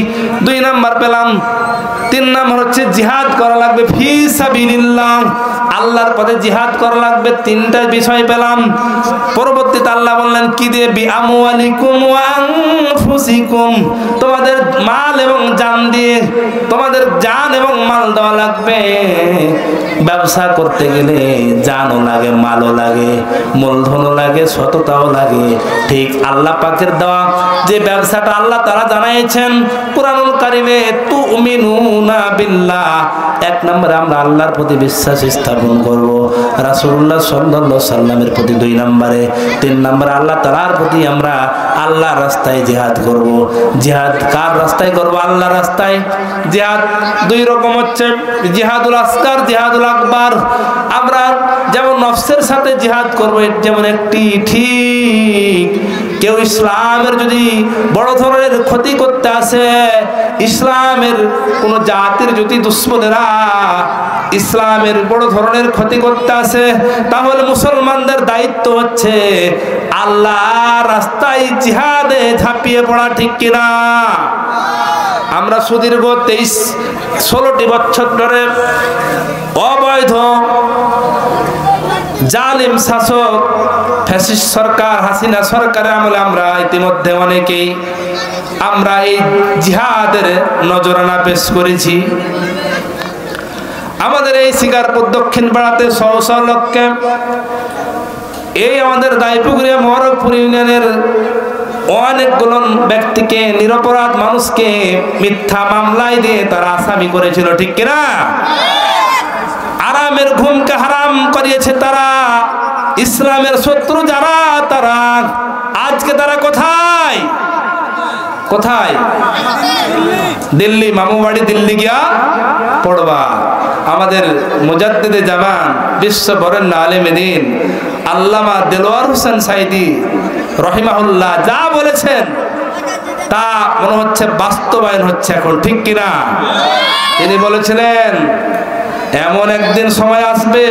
B: 2 নাম্বার পেলাম। 3 নাম্বার হচ্ছে জিহাদ করা লাগবে ফি সাবিলিল্লাহ, আল্লাহর পথে জিহাদ করা লাগবে। 3টা বিষয় পেলাম। পরবর্তীতে আল্লাহ বললেন কি দিয়ে? বি আমওয়ালিকুম ওয়া আনফুসিকুম, তোমাদের মাল এবং জান দিয়ে, তোমাদের জান এবং মাল দেওয়া লাগবে। ব্যবসা করতে গেলে জানও লাগে, মালও লাগে, মূলধনও লাগে, সততাও লাগে। ঠিক আল্লাহ পাকের দেওয়া যে ব্যবসাটা আল্লাহ তাআলা জানাইছেন কুরআনুল কারীমে, তুমিনুনা বিল্লাহ, 1 নম্বরে আমরা আল্লাহর প্রতি বিশ্বাস স্থাপন করব, রাসূলুল্লাহ সাল্লাল্লাহু আলাইহি সাল্লামের প্রতি 2 নম্বরে, 3 নম্বরে আল্লাহ তাআলার প্রতি আমরা আল্লাহর রাস্তায় জিহাদ করব। জিহাদ কার রাস্তায় করব? আল্লাহর রাস্তায়। জিহাদ 2 রকম হচ্ছে, জিহাদুল আসগার, জিহাদুল আকবার। আমরা যেমন নফসের সাথে জিহাদ করব, যেমন একটি ঠিক কেউ ইসলামের যদি বড় ধরনের ক্ষতি করতে আসে, ইসলামের কোন জাতির যদি দুশ্মনেরা ইসলামের বড় ধরনের ক্ষতি করতে আসে, তাহলে মুসলমানদের দায়িত্ব হচ্ছে আল্লাহর রাস্তায় জিহাদে ঝাঁপিয়ে পড়া, ঠিক কিনা? আমরা সুদীর্ঘ 23-16টি বছর ধরে অবৈধ জালিম শাসক ফ্যাসিস্ট সরকার, হাসিনা সরকারের আমলে আমরা ইতিমধ্যে অনেকেই আমরা এই জিহাদের নজরানা পেশ করেছি। আমাদের এই শিকারপুর দক্ষিণ পাড়াতে 100 লোককে, এই আমাদের দাইপুকুরিয়া মোহরকপুর ইউনিয়নের অনেকগুলো ব্যক্তিকে, নিরপরাধ মানুষকে মিথ্যা মামলায় দিয়ে তারা আসামি করেছিল, ঠিক কিনা? আরামের ঘুমকে হারাম করিয়েছে তারা। ইসলামের শত্রু যারা, তারা আজকে তারা কোথায়? কোথায়? দিল্লি, মামু বাড়ি দিল্লি গিয়া পড়বা। আমাদের মুজাদ্দিদে জামান, বিশ্ব বরেণ্য আলেম দ্বীন আল্লামা দেলোয়ার হোসেন সাইদি রহিমাহুল্লাহ যা বলেছেন তা মনে হচ্ছে বাস্তবায়ন হচ্ছে এখন, ঠিক কিনা? তিনি বলেছিলেন এমন একদিন সময় আসবে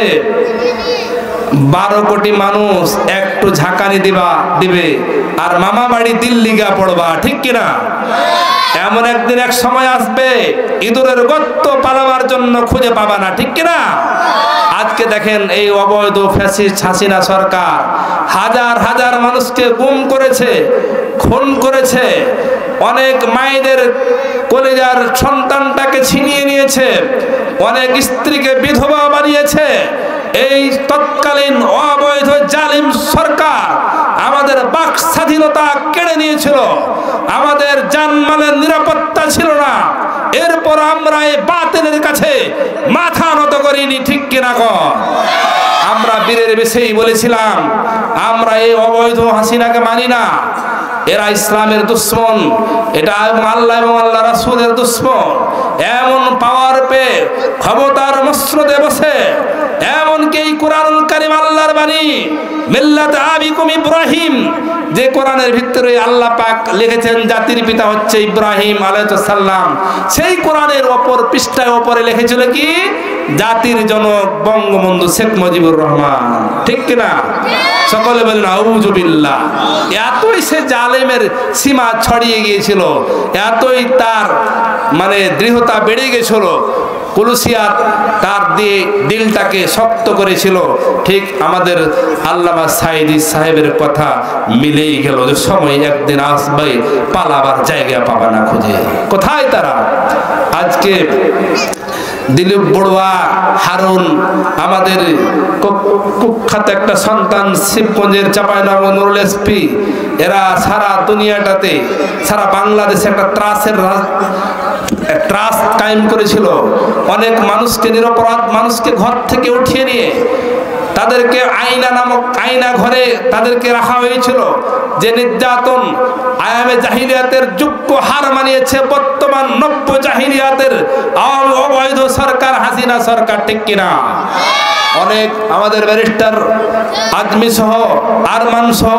B: 12 কোটি মানুষ একটু ঝাঁকানি দিবে আর মামা বাড়ি দিল্লি গা পড়বা, ঠিক কিনা? এমন একদিন এক সময় আসবে ইঁদুরের গর্ত পালাবার জন্য খুঁজে পাবা না, ঠিক কিনা? আজকে দেখেন এই অবৈধ ফ্যাসিস্ট হাসিনা সরকার হাজার হাজার মানুষকে গুম করেছে, খুন করেছে, অনেক মায়েদের কলিজার সন্তানটাকে ছিনিয়ে নিয়েছে, অনেক স্ত্রীকে বিধবা বানিয়েছে। এই তৎকালীন অবৈধ জালিম সরকার আমাদের বাক স্বাধীনতা কেড়ে নিয়েছিল, আমাদের জানমালের নিরাপত্তা ছিল না। এরপর আমরা এই বাতিলের কাছে মাথা নত করিনি, ঠিক কিনা গো? আমরা বীরের বিষয়েই বলেছিলাম আমরা এই অবৈধ হাসিনাকে মানি না, এরা ইসলামের দুশ্মন, এটা আল্লাহ এবং আল্লাহ রাসূলের দুশ্মন। এমন পাওয়ার পেয়ে ক্ষমতার মসনদে বসে, এমনকি এই কুরআনুল কারীম আল্লাহর বাণী মিল্লাত আবিকুম ইব্রাহিম, যে কোরআনের ভিতরে আল্লাহ পাক লিখেছেন জাতির পিতা হচ্ছে ইব্রাহিম আলাইহিস সালাম, সেই কোরআনের অপর পৃষ্ঠায় উপরে লিখেছিল কি? জাতির জনক বঙ্গবন্ধু শেখ মুজিবুর রহমান, ঠিক কিনা? সকলে বলেন আউযু বিল্লাহ। এতই সে জালেমের সীমা ছড়িয়ে গিয়েছিল, এতই তার মানে দৃঢ়তা বেড়ে গেছিল, কুলুসিয়াত তার দিয়ে দিলটাকে শক্ত করেছিল। ঠিক আমাদের আল্লামা সাইদি সাহেবের কথা মিলেই গেল যে সময় একদিন আসবে পালাবার জায়গা পাবা না খুঁজে। কোথায় তারা? আজকে দিলীপ বড়ুয়া, হারুন, আমাদের কুখ্যাত একটা সন্তান শিবগঞ্জের চাঁপাইনবাবগঞ্জ নুরুল এসপি, এরা সারা দুনিয়াটাতে, সারা বাংলাদেশে একটা ট্রাস্ট কায়েম করেছিল। অনেক মানুষকে, নিরপরাধ মানুষকে ঘর থেকে উঠিয়ে নিয়ে তাদেরকে আয়না নামক আয়না ঘরে তাদেরকে রাখা হয়েছিল। যে নির্যাতন আয়ামে জাহিলিয়াতের যোগ্য হার মানিয়েছে বর্তমান নব্য জাহিলিয়াতের অবৈধ সরকার হাসিনা সরকার, ঠিক কিনা? অনেক আমাদের ব্যারিস্টার আজমি সহ, আরমান সহ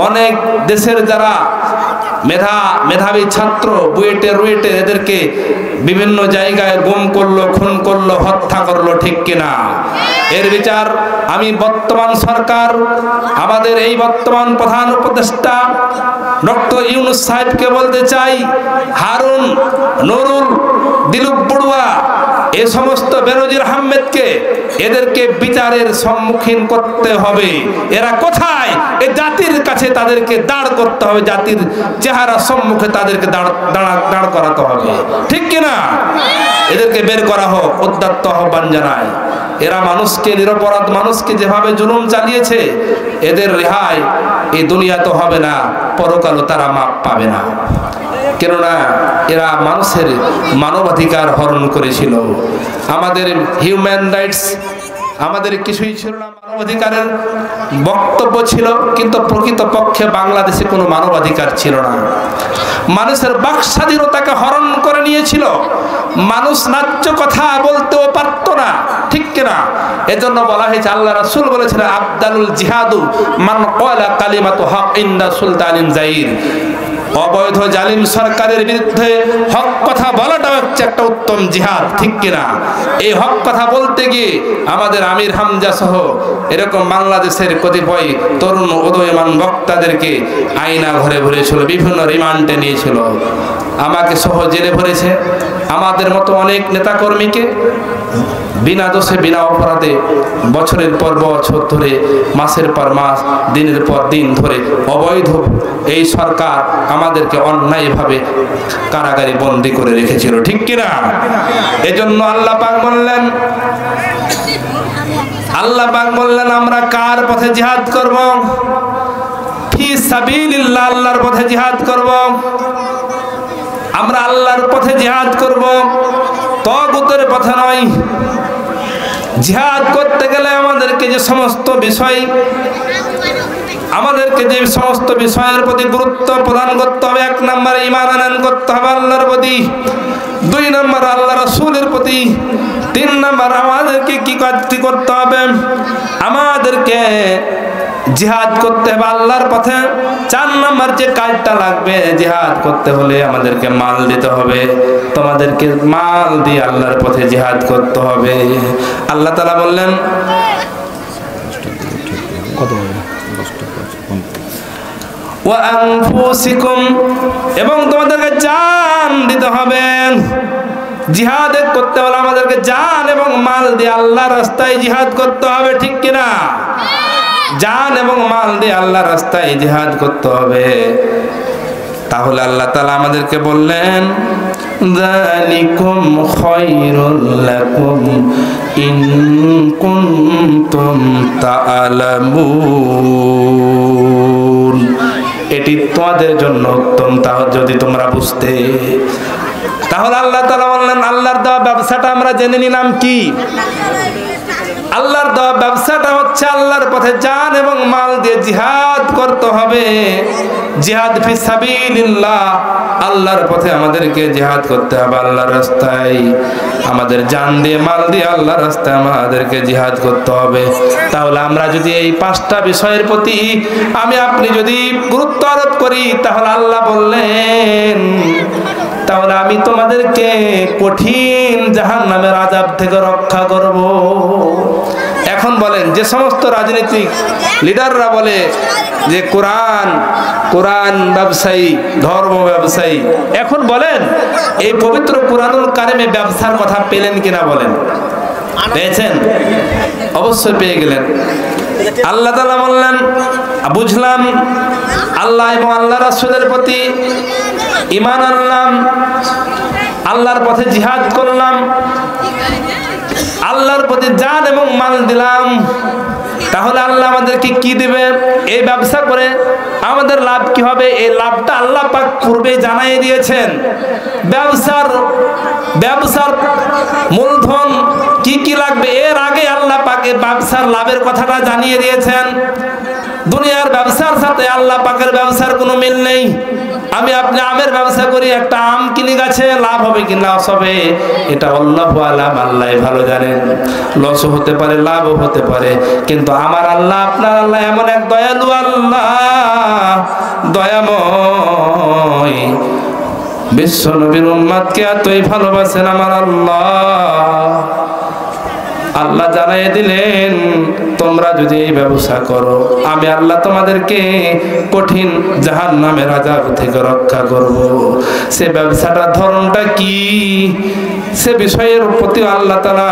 B: অনেক দেশের যারা
A: মেধাবী ছাত্র বুয়েটে রুয়েটে এদেরকে বিভিন্ন জায়গায় গুম করলো, খুন করলো, হত্যা করলো, ঠিক কিনা? এর বিচার আমি বর্তমান সরকার, আমাদের এই বর্তমান প্রধান উপদেষ্টা ডক্টর ইউনূস সাহেবকে বলতে চাই, হারুন, নুরুল, দিলীপ বড়ুয়া, এ সমস্ত বেনজির আহমেদকে এদেরকে বিচারের সম্মুখীন করতে হবে। এরা কোথায়? এই জাতির কাছে তাদেরকে দাঁড় করতে হবে, জাতির চেহারা সম্মুখে তাদেরকে দাঁড় করাতে হবে, ঠিক কিনা? এদেরকে বের করা হোক, উদ্যত আহ্বান জানায়। এরা মানুষকে, নিরপরাধ মানুষকে যেভাবে জুলুম চালিয়েছে, এদের রেহাই এই দুনিয়া তো হবে না, পরকালও তারা মাপ পাবে না। কেননা এরা মানুষের মানবাধিকার হরণ করেছিল। আমাদের হিউম্যান রাইটস আমাদের কিছুই ছিল না, মানবাধিকারের বক্তব্য ছিল, কিন্তু প্রকৃতপক্ষে বাংলাদেশে কোনো মানবাধিকার ছিল না। মানুষের বাক স্বাধীনতাকে হরণ করে নিয়েছিল, মানুষ ন্যায্য কথা বলতেও পারতো না, ঠিক কিনা? এজন্য বলা হয়েছে, আল্লাহ রাসূল বলেছিলেন, আফদালুল জিহাদু মান ক্বালা কালিমাতু হক ইনদা সুলতানিন জাইর। অবৈধ জালিম সরকারের বিরুদ্ধে হক কথা বলাটা হচ্ছে একটা উত্তম জিহাদ, ঠিক কিনা? এই হক কথা বলতে গিয়ে আমাদের আমির হামজা সহ এরকম বাংলাদেশের কতিপয় তরুণ উদীয়মান বক্তাদেরকে আয়না ঘরে ভরেছিল, বিভিন্ন রিমান্ডে নিয়েছিল, আমাকে সহ জেলে ভরেছে। আমাদের মতো অনেক নেতাকর্মীকে বিনা দোষে বিনা অপরাধে বছরের পর বছর ধরে, মাসের পর মাস, দিনের পর দিন ধরে অবৈধ এই সরকার আমাদেরকে অন্যায়ভাবে কারাগারে বন্দী করে রেখেছিল, ঠিক কিনা? এজন্য আল্লাহ পাক বললেন, আমরা কার পথে জিহাদ করব? ফি সাবিলিল্লাহ, আল্লাহর পথে জিহাদ করব। আমরা আল্লাহর পথে জিহাদ করব, তাগুতের পথে নয়। জিহাদ করতে গেলে আমাদেরকে যে সমস্ত বিষয়ের প্রতি গুরুত্ব প্রদান করতে হবে, 1 নম্বরে ঈমান আনয়ন করতে হবে আল্লাহর প্রতি, 2 নম্বর আল্লাহ রাসূলের প্রতি, 3 নম্বর আমাদেরকে কি কাজটি করতে হবে? আমাদেরকে জিহাদ করতে হবে আল্লাহর পথে। 4 নম্বর যে কাজটা লাগবে, জিহাদ করতে হলে আমাদেরকে মাল দিতে হবে। তোমাদেরকে মাল দিয়ে আল্লাহর পথে জিহাদ করতে হবে। আল্লাহ তাআলা বললেন, ওয়া আনফুসিকুম, এবং তোমাদেরকে জান দিতে হবে। জিহাদ করতে হলে আমাদেরকে জান এবং মাল দিয়ে আল্লাহর রাস্তায় জিহাদ করতে হবে, ঠিক কিনা? জান এবং মাল দিয়ে আল্লাহর রাস্তায় জিহাদ করতে হবে। তাহলে আল্লাহ তাআলা আমাদেরকে বললেন, যালিকুম খায়রুল লাকুম ইন কুনতুম তা'লামুন, এটি তোমাদের জন্য উত্তম, তা যদি তোমরা বুঝতে। তাহলে আল্লাহ তাআলা বললেন, আল্লাহর দেওয়া ব্যবসাটা আমরা জেনে নিলাম কি? আল্লাহর দেওয়া ব্যবসাটা হচ্ছে আল্লাহর পথে জান এবং মাল দিয়ে জিহাদ করতে হবে। জিহাদ ফি সাবিলিল্লাহ, আল্লাহর পথে আমাদেরকে জিহাদ করতে হবে, আল্লাহর রাস্তায় আমাদের জান দিয়ে মাল দিয়ে আল্লাহর রাস্তায় আমাদেরকে জিহাদ করতে হবে। তাহলে আমরা যদি এই 5টা বিষয়ের প্রতি আপনি যদি গুরুত্ব আরোপ করি, তাহলে আল্লাহ বললেন, তাহলে আমি তোমাদেরকে কঠিন জাহান্নামের আযাব থেকে রক্ষা করব। এখন বলেন, যে সমস্ত রাজনৈতিক লিডাররা বলে যে কোরআন ব্যবসায়ী, ধর্ম ব্যবসায়ী, এখন বলেন এই পবিত্র কোরআনুল কারিমে ব্যবসার কথা পেলেন কিনা? বলেন, পেয়েছেন? অবশ্যই পেয়ে গেলেন। আল্লাহ তাআলা বললেন, বুঝলাম আল্লাহ এবং আল্লাহ রাসূলের প্রতি ঈমান আনলাম, আল্লাহর পথে জিহাদ করলাম, আল্লাহর প্রতি জান এবং মাল দিলাম। তাহলে আল্লাহ আমাদেরকে কি দিবে? এই ব্যবসা করে আমাদের লাভ কি হবে? এই লাভটা আল্লাহ পাক পূর্বে জানাই দিয়েছেন। ব্যবসার মূলধন কি কি লাগবে এর আগে আল্লাহ পাকে ব্যবসার লাভের কথাটা জানিয়ে দিয়েছেন। দুনিয়ার ব্যবসার সাথে আল্লাহ পাকের ব্যবসার কোনো মিল নেই। আপনি আমের ব্যবসা করি, একটা আম কিনে গাছে, লাভ হবে কি লস হবে এটা আল্লাহু আলাম, আল্লাহ ভালো জানেন। লস হতে পারে, লাভও হতে পারে, কিন্তু আমার আল্লাহ, আপনার আল্লাহ এমন এক দয়ালু আল্লাহ, দয়াময়
B: বিশ্ব নবীর উম্মতকে এতই ভালোবাসেন আমার আল্লাহ। আল্লাহ জানাই দিলেন, তোমরা যদি এই ব্যবসা করো আমি আল্লাহ তোমাদেরকে কঠিন জাহান্নামের আযাব থেকে রক্ষা করব। সে ব্যবসাটার ধরনটা কি, সে বিষয়ের প্রতি আল্লাহ তাআলা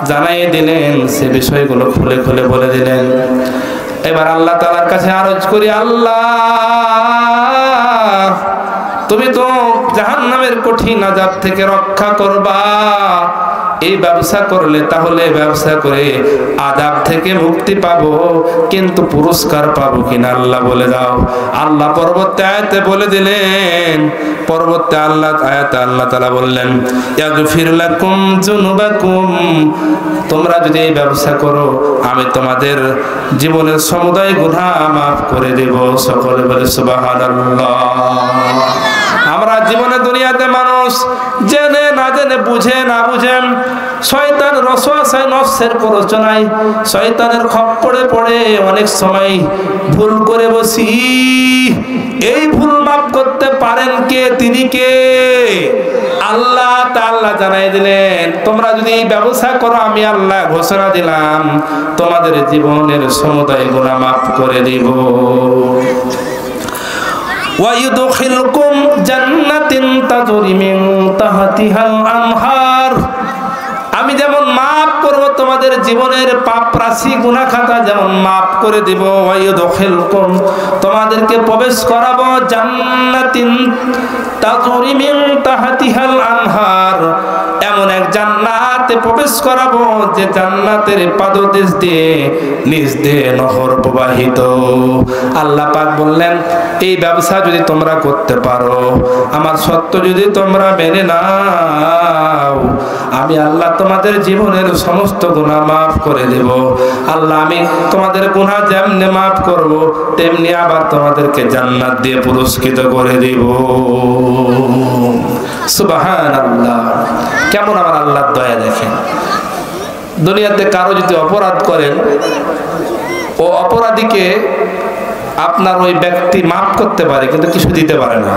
B: জানাই দিলেন, সে বিষয়গুলো খুলে খুলে বলে দিলেন। এবার আল্লাহ তাআলার কাছে আরজ করি, আল্লাহ তুমি তো জাহান্নামের কঠিন আযাব থেকে রক্ষা করবা। এই ব্যবসা করলে তাহলে ব্যবসা করে আযাব থেকে মুক্তি পাবো, কিন্তু পুরস্কার পাবো কিনা আল্লাহ বলে দাও। আল্লাহ পরবর্তী আয়াতে বলে দিলেন, পরবর্তী আয়াতে আল্লাহ তাআলা বললেন, ইয়াগফির লাকুম যুনুবাকুম, তোমরা যদি এই ব্যবসা করো আমি তোমাদের জীবনের সমুদায় গুনাহ মাফ করে দেব। সকলে বলে সুবহানাল্লাহ। আমরা জীবনে দুনিয়াতে মানুষ জেনে না জেনে, বুঝে না বুঝেন, শয়তান রসওয়াসায় নফসের প্ররোচনায় শয়তানের খপ্পরে পড়ে অনেক সময় ভুল করে বসি। এই ভুল মাফ করতে পারেন কে? তিনি কে? আল্লাহ তাআলা জানাই দিলেন, তোমরা যদি এই ব্যবসা করো আমি আল্লাহ ঘোষণা দিলাম তোমাদের জীবনের সমুদায় গুনাহ মাফ করে দিব। ওয়ায়ুদখিলকুম জান্নাতিন তাজরি মিন তাহতিহাল আনহার, আমি যেমন মাফ করব তোমাদের জীবনের পাপ রাশি গুনাহ খাতা যেমন মাফ করে দিব। ওয়ায়ুদখিলকুম, তোমাদেরকে প্রবেশ করাবো জান্নাতিন তাজরি মিন তাহতিহাল আনহার, এমন এক জান্নাতে প্রবেশ করাবো যে জান্নাতের পাদদেশ দিয়ে নিচ দিয়ে নহর প্রবাহিত। আল্লাহ পাক বললেন, এই ব্যবসা যদি তোমরা করতে পারো, আমার সত্য যদি তোমরা মেনে নাও, আমি আল্লাহ তোমাদের জীবনের সমস্ত গুনাহ মাফ করে দেব। আল্লাহ আমি তোমাদের গুনাহ যেমনি মাফ করব, তেমনি আবার তোমাদেরকে জান্নাত দিয়ে পুরস্কৃত করে দেব। সুবহানাল্লাহ। কেমন আমার আল্লাহর দয়া দেখেন। দুনিয়াতে কারো যদি অপরাধ করেন, ও অপরাধীকে আপনার ওই ব্যক্তি মাফ করতে পারে কিন্তু কিছু দিতে পারে না।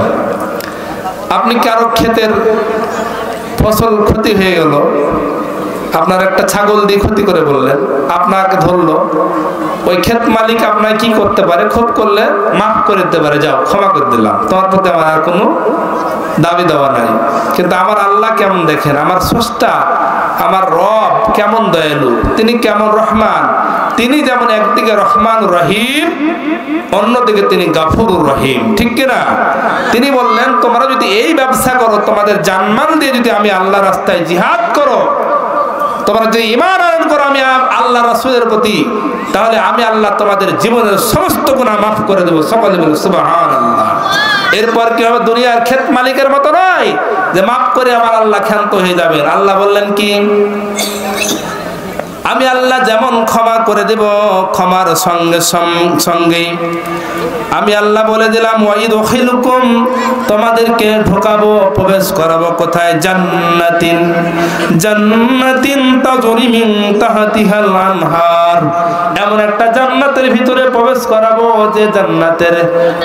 B: আপনি কারো ক্ষেতের ফসল ক্ষতি হয়ে গেল, আপনার একটা ছাগল দিয়ে ক্ষতি করে বললেন, আপনাকে ধরলো, ওই ক্ষেত মালিক আপনাকে কি করতে পারে? ক্ষোভ করলে মাফ করে দিতে পারে, যাও ক্ষমা করে দিলাম, তোমার প্রতি আমার আর কোনো দাবি দেওয়া নাই। কিন্তু আমার আল্লাহ কেমন দেখেন, আমার স্রষ্টা, আমার রব কেমন দয়ালু, তিনি কেমন রহমান। তিনি যেমন একদিকে রহমান রহিম, অন্যদিকে তিনি গাফুরুর রহিম, ঠিক কিনা? তিনি বললেন, তোমরা যদি এই ব্যবসা করো, তোমাদের জানমাল দিয়ে যদি আমি আল্লাহ রাস্তায় জিহাদ করো, তোমরা যদি ঈমান আনয়ন করো আমি আল্লাহ রাসূলের প্রতি, তাহলে আমি আল্লাহ তোমাদের জীবনের সমস্ত গুনাহ মাফ করে দেব। সকলে বলে সুবহানাল্লাহ। এরপর কি হবে? দুনিয়ার ক্ষেত মালিকের মতো নয় যে মাফ করে আমার আল্লাহ ক্ষান্ত হয়ে যাবেন। আল্লাহ বললেন কি, আমি আল্লাহ যেমন ক্ষমা করে দেব, ক্ষমার সঙ্গে সঙ্গে আমি আল্লাহ বলে দিলাম, ওয়াইদখিলুকুম, তোমাদেরকে ঢোকাবো, প্রবেশ করাবো কোথায়? জান্নাতিন, জান্নাতিন তাজরি মিন তাহতিহাল আনহার, এমন একটা জান্নাতের ভিতরে প্রবেশ করাবো যে জান্নাতের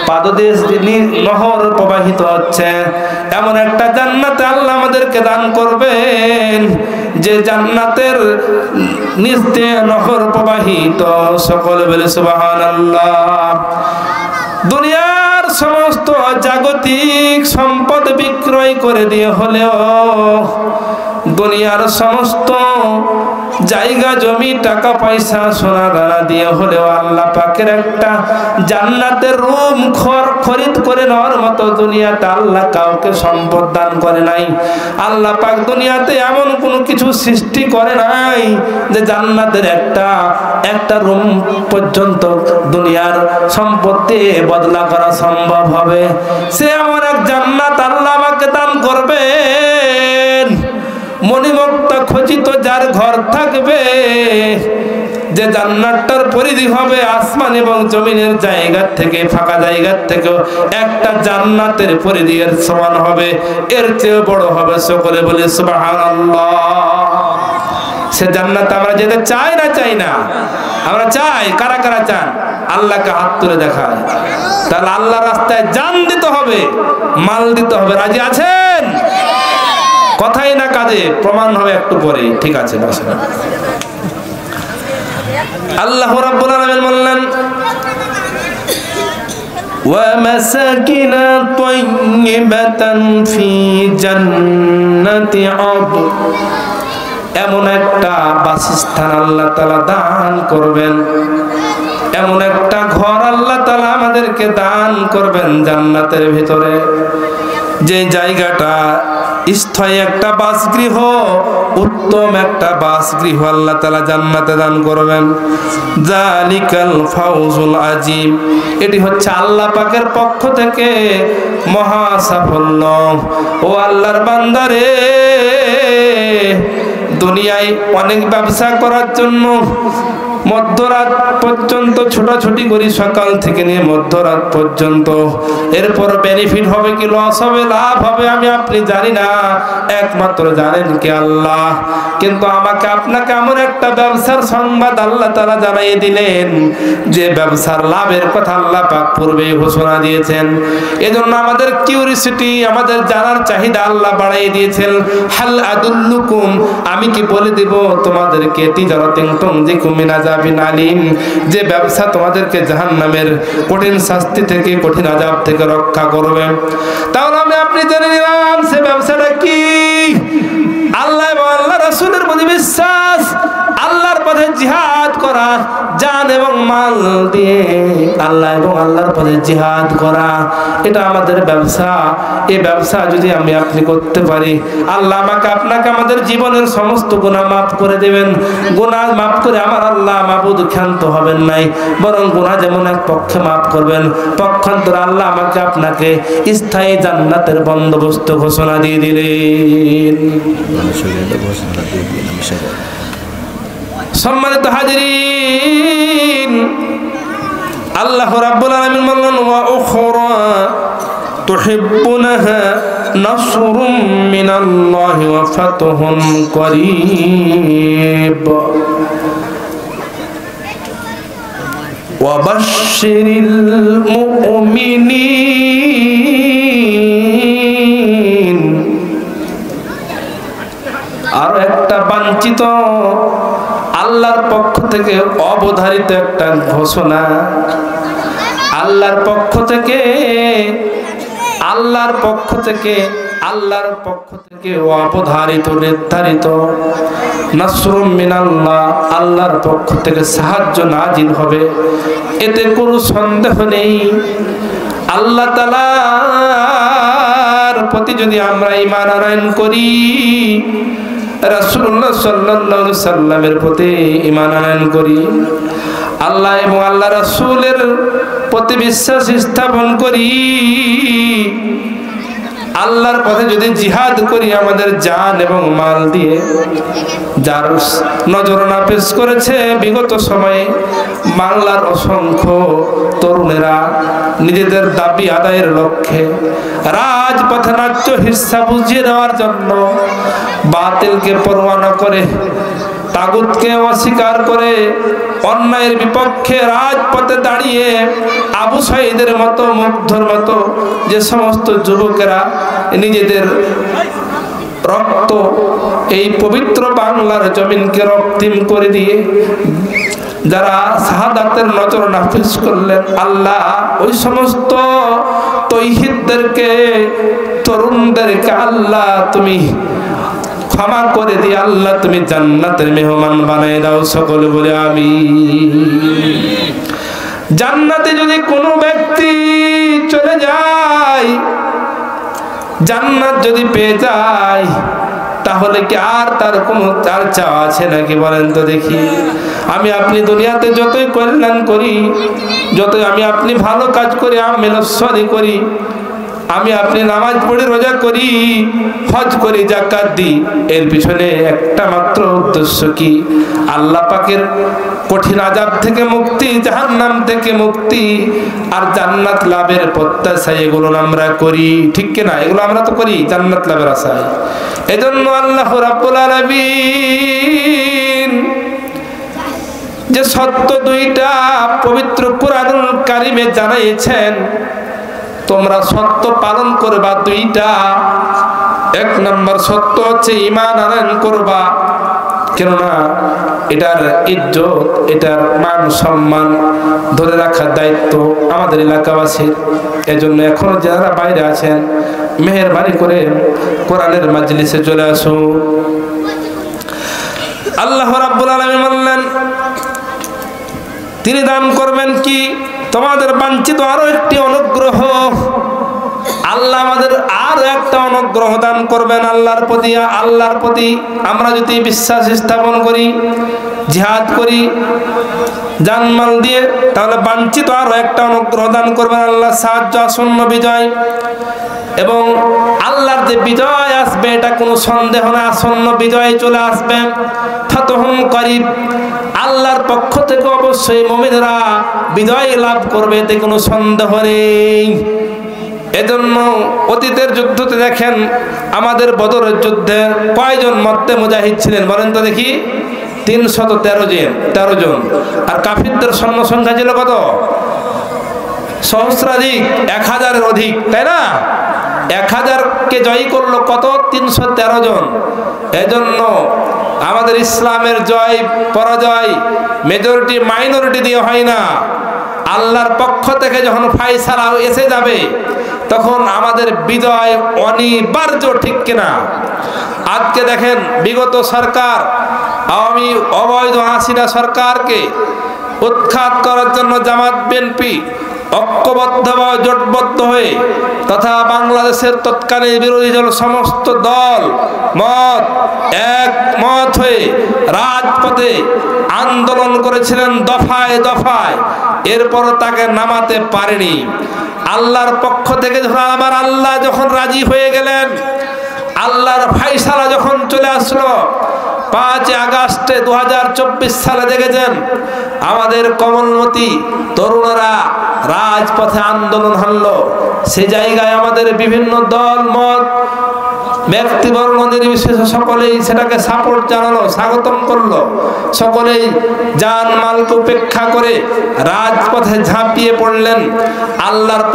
B: পাদদেশ দিয়ে নহর প্রবাহিত হচ্ছে। এমন একটা জান্নাতে আল্লাহ আমাদেরকে দান করবেন যে জান্নাতের নিচ দিয়ে নহর প্রবাহিত। সকলে বলে সুবহানাল্লাহ। দুনিয়ার সমস্ত জাগতিক সম্পদ বিক্রয় করে দিয়ে হলেও, দুনিয়ার সমস্ত জায়গা জমি টাকা পয়সা সোনা দানা দিয়ে হলেও আল্লাহ পাকের একটা জান্নাতের রুম খরিদ করে নেওয়ার মতো দুনিয়াতে আল্লাহ কাউকে সম্পদ দান করে নাই। আল্লাহ পাক দুনিয়াতে এমন কোনো কিছু সৃষ্টি করে নাই যে জান্নাতের একটা রুম পর্যন্ত দুনিয়ার সম্পত্তি বদলা করা সম্ভব হবে। সে এমন এক জান্নাত আল্লাহ আমাকে দান করবেন, মণিমুক্তা খচিত যার ঘর থাকবে, যে জান্নাতটার পরিধি হবে আসমান এবং জমিনের জায়গা থেকে, ফাঁকা জায়গা থেকে একটা জান্নাতের পরিধি এর সমান হবে, এর চেয়ে বড় হবে। সকলে বলি সুবহানাল্লাহ। সে জান্নাত আমরা যেতে চাই না?
A: আমরা চাই, কারা কারা চান? আল্লাহকে হাত তুলে দেখায়। তাহলে আল্লাহ রাস্তায় জান দিতে হবে, মাল দিতে হবে। রাজি আছেন? কথাই না কাজে প্রমাণ হবে একটু পরে। ঠিক আছে, বসেন। আল্লাহ রাব্বুল আলামিন বললেন وَمَسَاكِنَ طَيِّبَةً فِي جَنَّةِ عَدْنٍ। এমন একটা বাসস্থান আল্লাহ তাআলা দান করবেন, এমন একটা ঘর আল্লাহ তাআলা আমাদেরকে দান করবেন জান্নাতের ভিতরে, যে জায়গাটা স্থায়ী একটা বাসগৃহ, উত্তম একটা বাসগৃহ আল্লাহ তাআলা জান্নাতে দান করবেন। জালিকাল ফাউজুল আজিম। এটি হচ্ছে আল্লাহ পাকের পক্ষ থেকে মহা সাফল্য। ও আল্লাহর বান্দারে, দুনিয়ায় অনেক ব্যবসা করার জন্য মধ্যরাত পর্যন্ত ছোটাছুটি করি, সকাল থেকে নিয়ে মধ্যরাত পর্যন্ত। এরপর বেনিফিট হবে কি লস হবে, লাভ হবে আমি আপনি জানি না, একমাত্র জানেন কি আল্লাহ। কিন্তু আমাকে আপনাকে এমন একটা ব্যবসার সংবাদ আল্লাহ তাআলা জানিয়ে দিলেন, যে ব্যবসার লাভের কথা আল্লাহ পাক পূর্বেই ঘোষণা দিয়েছেন। এজন্য আমাদের কিউরিসিটি, আমাদের জানার চাহিদা আল্লাহ বাড়িয়ে দিয়েছেন। হাল আদুল্লুকুম, আমি কি বলে দিব তোমাদেরকে, তিজারাতিন তুনজিকুম মিন আযাবিন আলিম, যে ব্যবসা তোমাদেরকে জাহান্নামের কঠিন শাস্তি থেকে, কঠিন আযাব থেকে রক্ষা করবে। তাহলে আমি আপনি জেনে নিলাম সে ব্যবসাটা কি। আল্লাহ এবং আল্লাহ রাসূলের প্রতি বিশ্বাস, আল্লাহর পথে জিহাদ করা, জান এবং মাল দিয়ে আল্লাহ এবং আল্লাহর পথে জিহাদ করা, এটা আমাদের ব্যবসা। এই ব্যবসা যদি আমি আপনি করতে পারি, আল্লাহ আমাকে আপনাকে আমাদের জীবনের সমস্ত গুনাহ মাফ করে দেবেন। গুনাহ মাফ করে আমার আল্লাহ মাবুদ ক্ষান্ত হবেন নাই, বরং গুনাহ যেমন এক পক্ষে মাফ করবেন, পক্ষান্তরে আল্লাহ আমাকে আপনাকে স্থায়ী জান্নাতের বন্দোবস্ত ঘোষণা দিয়ে দিলেন। সম্মানিত হাজিরিন, আল্লাহ রাব্বুল আলামিন বললেন ওয়া উখরা তুহিব্বুনাহা নাসরুম মিনাল্লাহি ওয়া ফাতহুন করিব ওয়া বাশশিরিল মুমিনিন। আর একটা বাঞ্ছিত আল্লাহর পক্ষ থেকে অবধারিত একটা ঘোষণা, আল্লাহর পক্ষ থেকে, আল্লাহর পক্ষ থেকে, আল্লাহর পক্ষ থেকে অবধারিত, নির্ধারিত নাসরুম মিনাল্লাহ, আল্লাহর পক্ষ থেকে সাহায্য নাজিল হবে, এতে কোনো সন্দেহ নেই। আল্লাহ তাআলার প্রতি যদি আমরা ঈমান আনয়ন করি, রাসূলুল্লাহ সাল্লাল্লাহু আলাইহি সাল্লামের প্রতি ঈমান আনয়ন করি, আল্লাহ এবং আল্লাহ রাসূলের প্রতি বিশ্বাস স্থাপন করি, আল্লাহর পথে যদি জিহাদ করি আমাদের জান এবং মাল দিয়ে, যার নজর নাপেশ করেছে বিগত সময়ে বাংলার অসংখ্য তরুণেরা নিজেদের দাবি আদায়ের লক্ষ্যে রাজপথে নাট্য হিস্সা বুঝিয়ে দেওয়ার জন্য বাতিলকে পরোয়া না করে, তাগুতকে অস্বীকার করে, অন্যায়ের বিপক্ষে রাজপথে দাঁড়িয়ে আবু সাঈদের মতো, মুগ্ধর মতো যে সমস্ত যুবকেরা নিজেদের রক্ত এই পবিত্র বাংলার জমিনকে রক্তিম করে দিয়ে যারা শাহাদাতের নজর নাফিজ করলেন, আল্লাহ ওই সমস্ত তৌহিদদেরকে, তরুণদেরকে আল্লাহ তুমি ক্ষমা করে দিয়ে আল্লাহ তুমি জান্নাতের মেহমান বানাই দাও। সকলে বলে আমিন। জান্নাতে যদি কোনো ব্যক্তি চলে যায়, জান্নাত যদি পেয়ে যায়, তাহলে কি আর তার কোনো তার চাওয়া আছে নাকি? বলেন তো দেখি। আমি আপনি দুনিয়াতে যতই কল্যাণ করি, যতই আমি আপনি ভালো কাজ করি, আমেলসরি করি, আমি আপনি নামাজ পড়ি, রোজা করি, হজ করি, যাকাত দিই, এর পিছনে একটা মাত্র উদ্দেশ্য কি? আল্লাহ পাকের কঠিন আযাব থেকে মুক্তি, জাহান্নাম থেকে মুক্তি আর জান্নাত লাভের প্রত্যাশায় এগুলো আমরা করি, ঠিক কি না? এগুলো আমরা তো করি জান্নাত লাভের আশায়। এজন্য আল্লাহ রাব্বুল আলামিন যে সত্য দুইটা পবিত্র কুরআনুল কারীমে জানাইছেন, তোমরা সত্য পালন করবা দুইটা। এক নম্বর সত্য হচ্ছে ঈমান আনয়ন করবা, কেননা এটার ইজ্জত, এটার মান সম্মান ধরে রাখার দায়িত্ব আমাদের এলাকাবাসীর। এজন্য এখনো যারা বাইরে আছেন, মেহেরবানি করে কোরআনের মাজলিসে চলে আসুন। আল্লাহ রাব্বুল আলামিন বললেন তিনি দান করবেন কি? তোমাদের বাঞ্ছিত আরো একটি অনুগ্রহ। আল্লাহ আমাদের আরো একটা অনুগ্রহ দান করবেন আল্লাহর প্রতি আমরা যদি বিশ্বাস স্থাপন করি, জিহাদ করি জানমাল দিয়ে, তাহলে বাঞ্ছিত আরো একটা অনুগ্রহ দান করবেন আল্লাহ, সাহায্য, আসন্ন বিজয়। এবং আল্লাহর যে বিজয় আসবে এটা কোনো সন্দেহ না, আসন্ন বিজয় চলে আসবে। ফাতহুম করিব, আল্লাহর পক্ষ থেকে অবশ্যই মুমিনরা বিজয় লাভ করবে, এতে কোনো সন্দেহ নেই। এজন্য অতীতের যুদ্ধতে দেখেন, আমাদের বদরের যুদ্ধে কয়জন মধ্যে মুজাহিদ ছিলেন বলেন তো দেখি? 313 জন। আর কাফিরদের সৈন্য সংখ্যা ছিল কত? সহস্রাধিক, 1000-এর অধিক, তাই না? 1000-কে জয়ী করলো কত? 313 জন। এজন্য আমাদের ইসলামের জয় পরাজয় মেজরিটি মাইনরিটি দিয়ে হয় না, আল্লাহর পক্ষ থেকে যখন ফায়সালা এসে যাবে তখন আমাদের বিজয় অনিবার্য, ঠিক কিনা? আজকে দেখেন বিগত সরকার, আওয়ামী অবৈধ হাসিনা সরকারকে উৎখাত করার জন্য জামাত বিএনপি ঐক্যবদ্ধ বা জোটবদ্ধ হয়ে তথা বাংলাদেশের তৎকালীন বিরোধী দল সমস্ত দল একমত হয়ে রাজপথে আন্দোলন করেছিলেন দফায় দফায়, এরপরও তাকে নামাতে পারেনি। আল্লাহর পক্ষ থেকে আমার আল্লাহ যখন রাজি হয়ে গেলেন, আল্লাহর ফায়সালা যখন চলে আসলো 5 আগস্টে 2024 সালে, দেখেছেন আমাদের কমলমতি তরুণরা রাজপথে আন্দোলন হানলো। সে জায়গায় আমাদের বিভিন্ন দল মত ব্যক্তিবর্গ নির্বিশেষে সকলেই সেটাকে সাপোর্ট জানালো, স্বাগতম করলো। সকলেই জান মালকে উপেক্ষা করে রাজপথে ঝাঁপিয়ে পড়লেন। আল্লাহর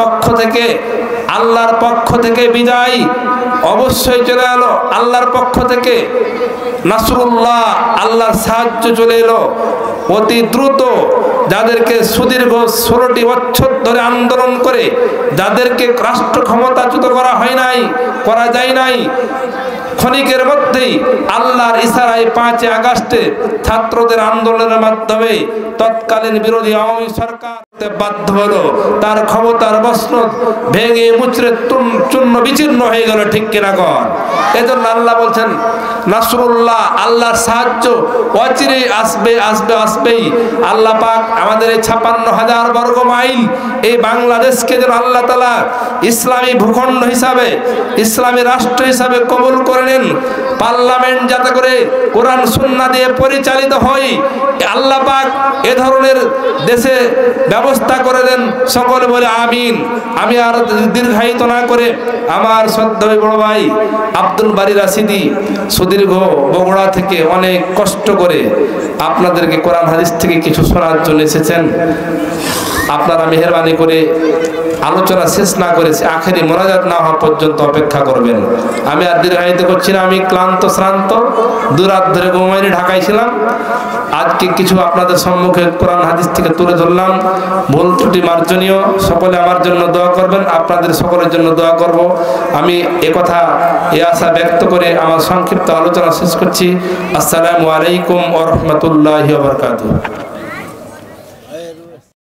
A: পক্ষ থেকে বিজয় অবশ্যই চলে এলো, আল্লাহর পক্ষ থেকে নাসরুল্লাহ, আল্লাহর সাহায্য চলে এলো অতি দ্রুত। যাদেরকে সুদীর্ঘ 16টি বছর ধরে আন্দোলন করে যাদেরকে রাষ্ট্র ক্ষমতাচ্যুত করা যায় নাই, ক্ষণিকের মধ্যেই আল্লাহর ইশারায় 5 আগস্টে ছাত্রদের আন্দোলনের মাধ্যমে তৎকালীন বিরোধী আওয়ামী সরকার বাধ্য হলো, তার ক্ষমতার মসনদ ভেঙে মুচড়ে চূর্ণ বিচূর্ণ হয়ে গেল, ঠিক কিনা কর? এজন্য আল্লাহ বলছেন নাসরুল্লাহ, আল্লাহর সাহায্য অচিরেই আসবেই। আল্লাহ পাক আমাদের এই 56,000 বর্গ মাইল এই বাংলাদেশকে যেন আল্লাহ তাআলা ইসলামী ভূখণ্ড হিসাবে, ইসলামী রাষ্ট্র হিসাবে কবুল করে নেন। পার্লামেন্ট যাতে করে কোরআন সুন্নাহ দিয়ে পরিচালিত হয়, আল্লাহ পাক এ ধরনের দেশে ব্যবস্থা করে দেন। সকলে বলে আমিন। আমি আর দীর্ঘায়িত না করে আমার শ্রদ্ধেয় বড় ভাই আব্দুল বারী রাশিদি সুদীর্ঘ বগুড়া থেকে অনেক কষ্ট করে আপনাদেরকে কোরআন হাদিস থেকে কিছু শোনার জন্য এসেছেন। আপনারা মেহেরবানি করে আলোচনা শেষ না করে আখেরি মোনাজাত না হওয়া পর্যন্ত অপেক্ষা করবেন। আমি আর দীর্ঘায়িত করছি না, আমি ক্লান্ত শ্রান্ত, 2 রাত ধরে ঘুমাইনি, ঢাকায় ছিলাম। আজকে কিছু আপনাদের সম্মুখে কোরআন হাদিস থেকে তুলে ধরলাম, ভুল ত্রুটি মার্জনীয়। সকলে আমার জন্য দোয়া করবেন, আপনাদের সকলের জন্য দোয়া করব। আমি এ আশা ব্যক্ত করে আমার সংক্ষিপ্ত আলোচনা শেষ করছি। আসসালামু আলাইকুম ওয়া রাহমাতুল্লাহি ওয়া বারাকাতুহু।